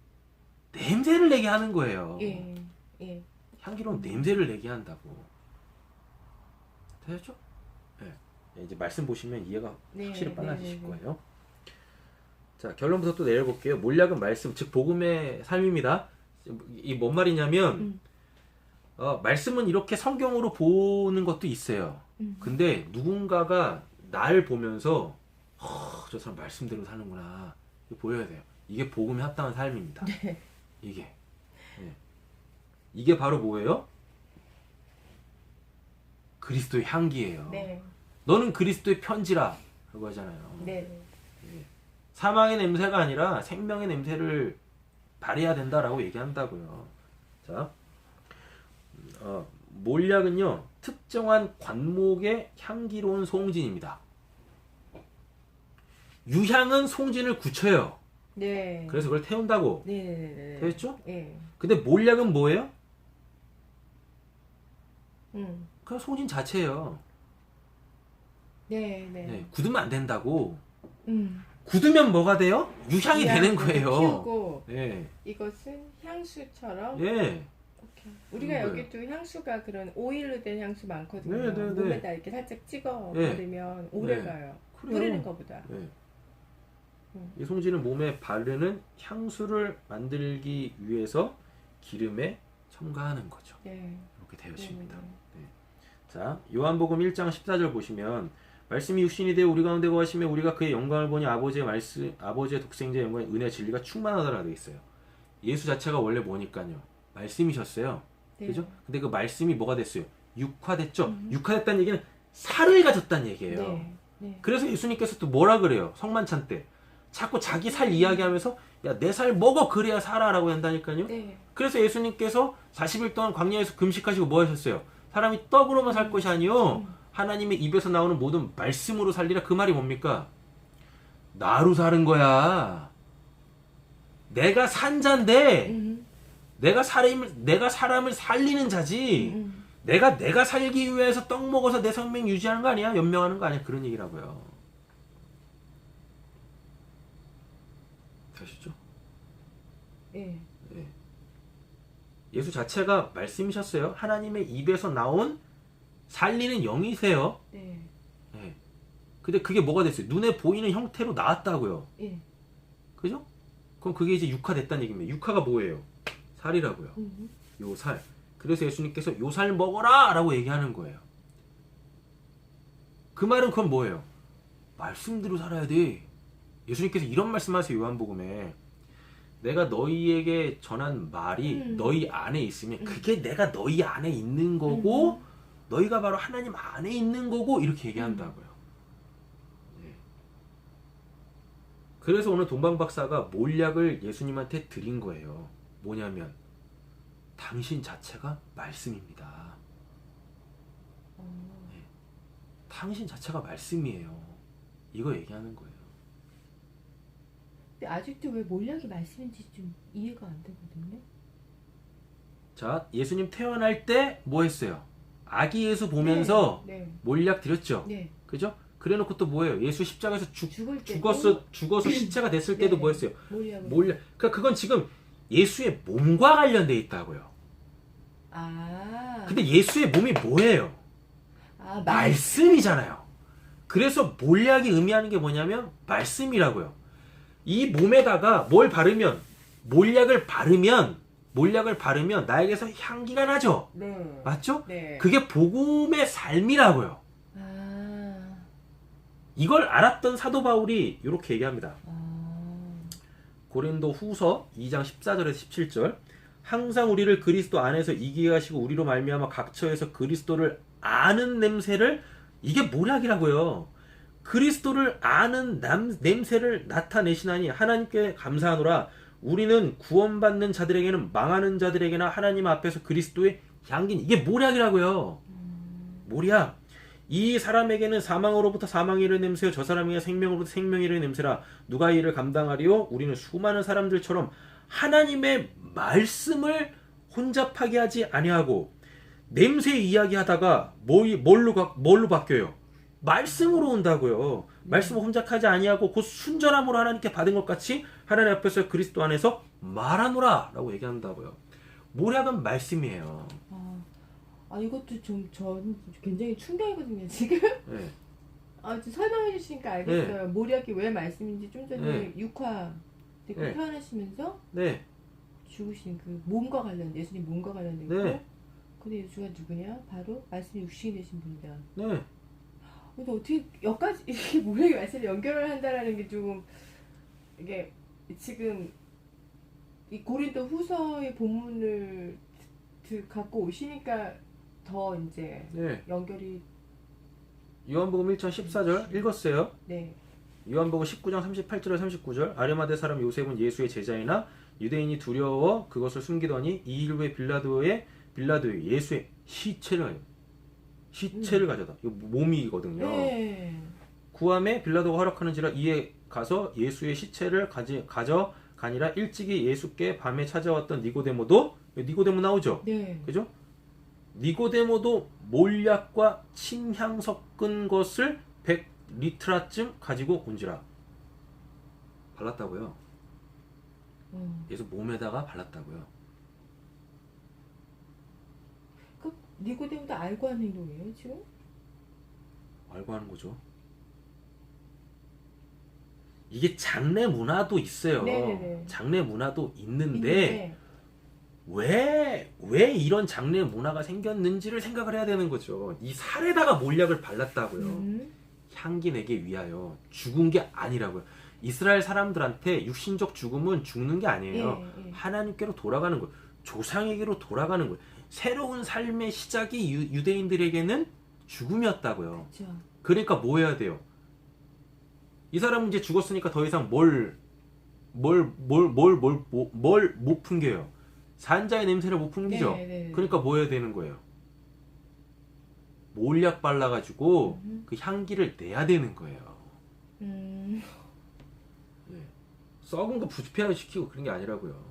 냄새를 내게 하는 거예요. 예. 예. 향기로운 냄새를 내게 한다고. 되셨죠? 예. 이제 말씀 보시면 이해가 네, 확실히 빨라지실 네. 거예요. 자, 결론부터 또 내려볼게요. 몰약은 말씀, 즉 복음의 삶입니다. 이 뭔 말이냐면 말씀은 이렇게 성경으로 보는 것도 있어요. 근데 누군가가 날 보면서 저 사람 말씀대로 사는구나. 이거 보여야 돼요. 이게 복음에 합당한 삶입니다. 네. 이게. 예. 이게 바로 뭐예요? 그리스도의 향기예요. 네. 너는 그리스도의 편지라 라고 하잖아요. 네. 사망의 냄새가 아니라 생명의 냄새를 발해야 된다라고 얘기한다고요. 자, 몰약은요 특정한 관목의 향기로운 송진입니다. 유향은 송진을 굳혀요. 네. 그래서 그걸 태운다고. 네. 됐죠? 예. 근데 몰약은 뭐예요? 음. 그냥 송진 자체예요. 네. 네, 굳으면 안 된다고. 음. 굳으면 뭐가 돼요? 유향이 되는 향을 거예요. 피우고 예. 이것은 향수처럼 예. 이렇게. 우리가 그런 여기도 향수가 그런 오일로 된 향수 많거든요. 네, 네, 네. 몸에다 이렇게 살짝 찍어 네. 버리면 오래 네. 가요. 그래요. 뿌리는 것보다. 예. 이 송진은 몸에 바르는 향수를 만들기 위해서 기름에 첨가하는 거죠. 네. 이렇게 되어 있습니다. 네. 자, 요한복음 1장 14절 보시면 말씀이 육신이 되어 우리 가운데 거하시며 우리가 그의 영광을 보니 아버지의 독생자의 영광 은혜 진리가 충만하다라 되어 있어요. 예수 자체가 원래 뭐니까요? 말씀이셨어요. 네. 그죠? 근데 그 말씀이 뭐가 됐어요? 육화됐죠? 육화됐다는 얘기는 살을 가졌다는 얘기예요. 네. 네. 그래서 예수님께서 또 뭐라 그래요? 성만찬 때 자꾸 자기 살 이야기하면서 야, 내 살 먹어 그래야 살아라고 한다니까요. 네. 그래서 예수님께서 40일 동안 광야에서 금식하시고 뭐 하셨어요? 사람이 떡으로만 살 것이 아니요 하나님의 입에서 나오는 모든 말씀으로 살리라. 그 말이 뭡니까? 나로 사는 거야. 내가 산 자인데 내가 사람을 살리는 자지. 내가 살기 위해서 떡 먹어서 내 생명 유지하는 거 아니야? 연명하는 거 아니야? 그런 얘기라고요. 아시죠? 네. 예수 자체가 말씀이셨어요. 하나님의 입에서 나온 살리는 영이세요. 네. 예. 근데 그게 뭐가 됐어요? 눈에 보이는 형태로 나왔다고요. 예. 그죠? 그럼 그게 이제 육화됐다는 얘기입니다. 육화가 뭐예요? 살이라고요. 요 살. 그래서 예수님께서 요 살 먹어라! 라고 얘기하는 거예요. 그 말은 그건 뭐예요? 말씀대로 살아야 돼. 예수님께서 이런 말씀하세요. 요한복음에. 내가 너희에게 전한 말이 너희 안에 있으면 그게 내가 너희 안에 있는 거고 너희가 바로 하나님 안에 있는 거고 이렇게 얘기한다고요. 네. 그래서 오늘 동방 박사가 몰약을 예수님한테 드린 거예요. 뭐냐면 당신 자체가 말씀입니다. 네. 당신 자체가 말씀이에요. 이거 얘기하는 거예요. 근데 아직도 왜 몰약이 말씀인지 좀 이해가 안 되거든요. 자, 예수님 태어날 때 뭐 했어요? 아기 예수 보면서 네. 몰약 드렸죠. 네. 그죠? 그래놓고 또 뭐예요? 예수 십자가에서 죽을 때도 죽어서 시체가 됐을 때도 네. 뭐 했어요? 몰약을. 몰약. 그러니까 그건 지금 예수의 몸과 관련돼 있다고요. 아. 근데 예수의 몸이 뭐예요? 아, 말씀이잖아요. 그래서 몰약이 의미하는 게 뭐냐면 말씀이라고요. 이 몸에다가 뭘 바르면 몰약을 바르면 나에게서 향기가 나죠. 네. 맞죠? 네. 그게 복음의 삶이라고요. 아. 이걸 알았던 사도 바울이 이렇게 얘기합니다. 아. 고린도 후서 2장 14절에서 17절. 항상 우리를 그리스도 안에서 이기게 하시고 우리로 말미암아 각처에서 그리스도를 아는 냄새를, 이게 몰약이라고요. 그리스도를 아는 냄새를 나타내시나니 하나님께 감사하노라. 우리는 구원받는 자들에게는 망하는 자들에게나 하나님 앞에서 그리스도의 향기는, 이게 몰약이라고요. 몰약. 이 사람에게는 사망으로부터 사망이 이르는 냄새요 저 사람에게 생명으로부터 생명이 이르는 냄새라. 누가 이를 감당하리요? 우리는 수많은 사람들처럼 하나님의 말씀을 혼잡하게 하지 아니하고, 냄새 이야기하다가 뭘로 바뀌어요? 말씀으로 온다고요. 말씀을 혼잡하지 아니하고 곧 순전함으로 하나님께 받은 것 같이 하나님 앞에서 그리스도 안에서 말하노라 라고 얘기한다고요. 몰약은 말씀이에요. 이것도 전 굉장히 충격이거든요, 지금. 네. 좀 설명해 주시니까 알겠어요. 몰약이 왜 말씀인지. 좀 전에 육화 듣고 네. 태어나시면서 네. 죽으신 그 몸과 관련, 예수님 몸과 관련된 거. 네. 근데 예수가 누구냐? 바로 말씀이 육신이 되신 분이다. 네. 근데 어떻게 여기까지 이렇게 몰약의 말씀을 연결을 한다라는 게 좀, 이게 지금 이 고린도 후서의 본문을 갖고 오시니까 더 이제 네. 연결이. 요한복음 1장 14절 읽었어요. 네. 요한복음 19장 38절에 39절. 아르마데 사람 요셉은 예수의 제자이나 유대인이 두려워 그것을 숨기더니 이 일 후에 빌라도에 예수의 시체를 가져다. 이거 몸이거든요. 네. 구함에 빌라도가 허락하는지라 이에 가서 예수의 시체를 가져가니라. 일찍이 예수께 밤에 찾아왔던 니고데모도 나오죠. 네. 그죠? 니고데모도 몰약과 침향 섞은 것을 100리트라쯤 가지고 온지라. 발랐다고요. 예수 몸에다가 발랐다고요. 그 니고데모도 알고 하는 행동이에요, 지금? 알고 하는 거죠. 이게 장례 문화도 있어요. 네네네. 장례 문화도 있는데 왜 이런 장례 문화가 생겼는지를 생각을 해야 되는 거죠. 이 살에다가 몰약을 발랐다고요. 향기 내기 위하여. 죽은 게 아니라고요. 이스라엘 사람들한테 육신적 죽음은 죽는 게 아니에요. 예. 하나님께로 돌아가는 거예요. 조상에게로 돌아가는 거예요. 새로운 삶의 시작이 유대인들에게는 죽음이었다고요. 그렇죠. 그러니까 뭐 해야 돼요? 이 사람은 이제 죽었으니까 더 이상 뭘 못 풍겨요. 산자의 냄새를 못 풍기죠. 네. 그러니까 뭐 해야 되는 거예요? 몰약 발라가지고 그 향기를 내야 되는 거예요. 예. 썩은 거 부패시키고 그런 게 아니라고요.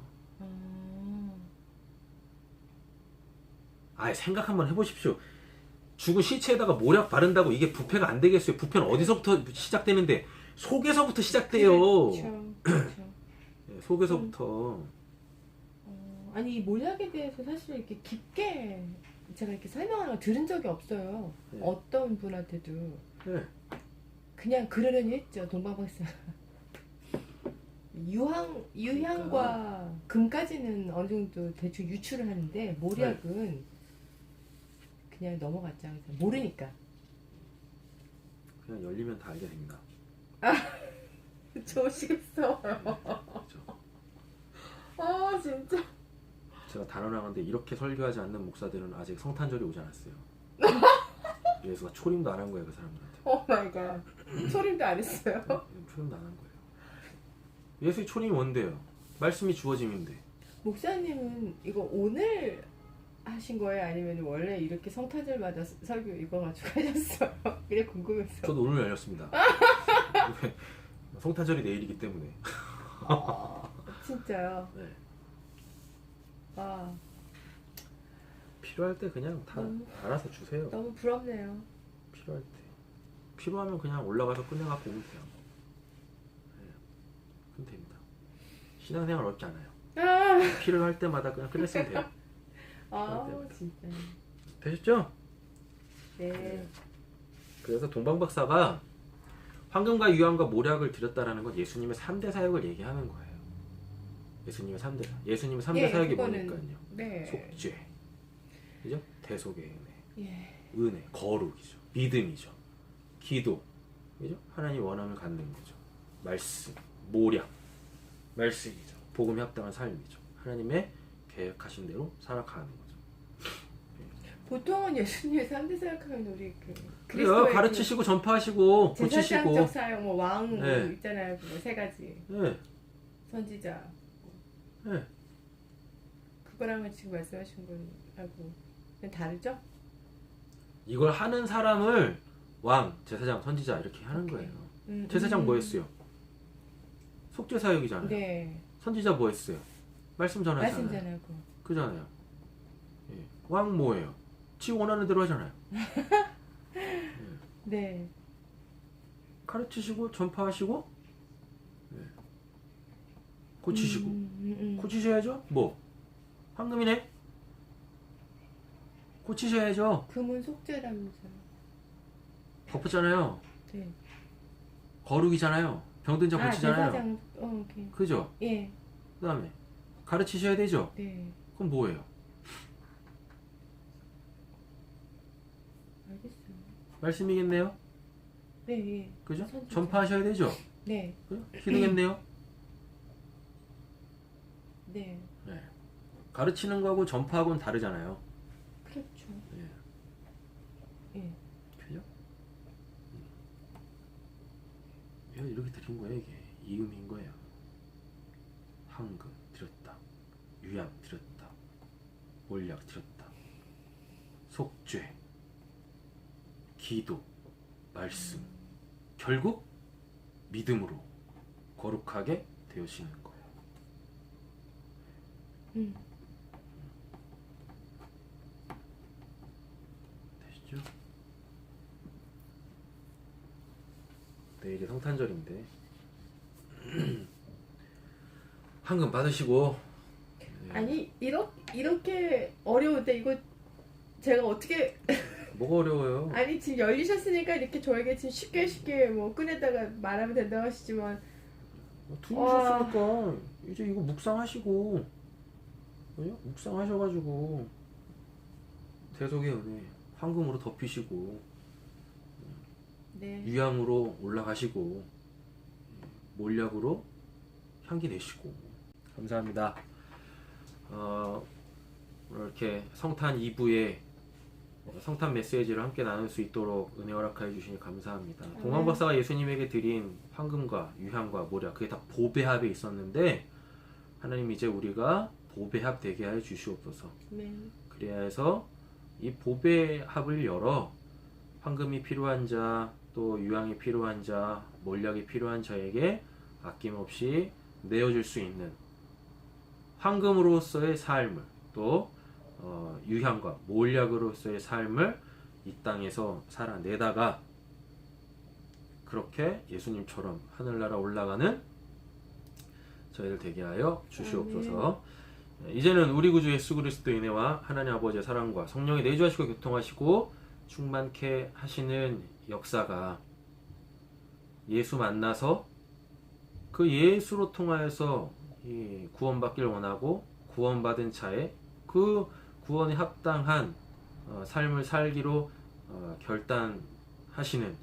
생각 한번 해보십시오. 죽은 시체에다가 몰약 바른다고 이게 부패가 안 되겠어요? 부패는 어디서부터 시작되는데? 속에서부터 시작돼요. 그렇죠. 네, 속에서부터. 아니, 이 몰약에 대해서 사실 이렇게 깊게 제가 이렇게 설명하는 걸 들은 적이 없어요. 네. 어떤 분한테도. 네. 그냥 그러려니 했죠, 동방박사. 유향과 금까지는 어느 정도 대충 유추를 하는데 몰약은 그냥 넘어갔죠. 항상. 모르니까. 그냥 열리면 다 알게 됩니다. 좋으시겠어요. 그렇죠. 진짜. 제가 단언하건대 이렇게 설교하지 않는 목사들은 아직 성탄절이 오지 않았어요. 예수가 초림도 안 한 거예요, 그 사람들한테. 오 마이 갓. 소림도 안 했어요. 초림도 안 한 거예요. 예수의 초림이 뭔데요? 말씀이 주어짐인데. 목사님은 이거 오늘 하신 거예요? 아니면 원래 이렇게 성탄절마다 설교 이거 가지고 하셨어요? 그냥 궁금했어. 저도 오늘 열렸습니다. 성탄절이 내일이기 때문에. 진짜요? 네. 아, 필요할 때 그냥 다 알아서 주세요. 너무 부럽네요. 필요할 때. 필요하면 그냥 올라가서 끝내갖고 오면 돼요. 네. 그럼 됩니다. 신앙생활 어렵지 않아요. 필요할 때마다 그냥 끝냈으면 돼요. 진짜. 되셨죠? 네. 그래서 동방박사가 황금과 유황과 모략을 드렸다라는 건 예수님의 3대 사역을 얘기하는 거예요. 예수님의 3대 사역이 그거는, 뭐니까요? 네. 속죄, 그죠? 대속의 은혜, 예. 은혜, 거룩이죠. 믿음이죠. 기도, 그죠? 하나님 원함을 갖는 거죠. 말씀, 모략, 말씀이죠. 복음에 합당한 삶이죠. 하나님의 계획하신 대로 살아가는 거죠. 보통은 예수님의 3대 사역하면 우리 그래요. 가르치시고 전파하시고 고치시고. 제사장적 사역, 왕 네. 있잖아요. 그거 세 가지. 네. 선지자. 네. 그거랑은 지금 말씀하신 거하고 다르죠? 이걸 하는 사람을 왕, 제사장, 선지자 이렇게 하는 오케이. 거예요. 제사장 뭐 했어요? 속죄 사역이잖아요. 네. 선지자 뭐 했어요? 말씀 전하잖아요. 말씀 전하고. 그잖아요. 예. 왕 뭐예요? 지 원하는 대로 하잖아요. 네. 가르치시고 전파하시고 고치시고 고치셔야죠. 뭐 황금이네. 고치셔야죠. 금은 속죄라면서요. 덮었잖아요. 네. 거룩이잖아요. 병든 자 고치잖아요. 제사장. 오케이. 그죠? 예. 그 다음에 가르치셔야 되죠. 네. 그럼 뭐예요? 알겠어요. 말씀이겠네요. 네. 예. 그죠? 선지자. 전파하셔야 되죠. 네. 그죠? 기도겠네요. 네. 네. 가르치는 거하고 전파하고는 다르잖아요. 그렇죠. 예. 예. 그죠? 이렇게 드린 거예요, 이게. 이음인 거예요. 황금 드렸다. 유양 드렸다. 몰약 드렸다. 속죄. 기도. 말씀. 결국 믿음으로 거룩하게 되어지는 거예요. 되시죠? 내일이 성탄절인데 황금 받으시고. 네. 아니 이렇게 어려운데 이거 제가 어떻게 뭐가 어려워요? 아니 지금 열리셨으니까 이렇게 저에게 지금 쉽게 뭐 꺼내다가 말하면 된다고 하시지만 들으셨으니까 이제 이거 묵상하시고, 그죠? 묵상하셔가지고 대속의 은혜 황금으로 덮이시고 네. 유향으로 올라가시고 몰약으로 향기 내시고. 감사합니다. 오늘 이렇게 성탄 2부에 성탄 메시지를 함께 나눌 수 있도록 은혜 허락하여 주시니 감사합니다. 동방박사가 예수님에게 드린 황금과 유향과 모략, 그게 다 보배합에 있었는데 하나님 이제 우리가 보배합 되게 하여 주시옵소서. 네. 그래야 해서 이 보배합을 열어 황금이 필요한 자, 또 유향이 필요한 자, 몰약이 필요한 자에게 아낌없이 내어줄 수 있는 황금으로서의 삶을, 또 유향과 몰약으로서의 삶을 이 땅에서 살아내다가 그렇게 예수님처럼 하늘나라 올라가는 저희들 되게 하여 주시옵소서. 이제는 우리 구주 예수 그리스도의 은혜와 하나님 아버지의 사랑과 성령이 내주하시고 교통하시고 충만케 하시는 역사가 예수 만나서 그 예수로 통하여서 이 구원받기를 원하고 구원받은 차에 그 구원에 합당한 삶을 살기로 결단하시는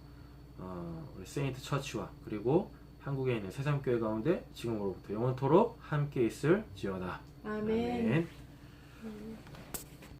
우리 세인트 처치와 그리고 한국에 있는 새삼교회 가운데 지금으로부터 영원토록 함께 있을지어다. 아멘. 아멘.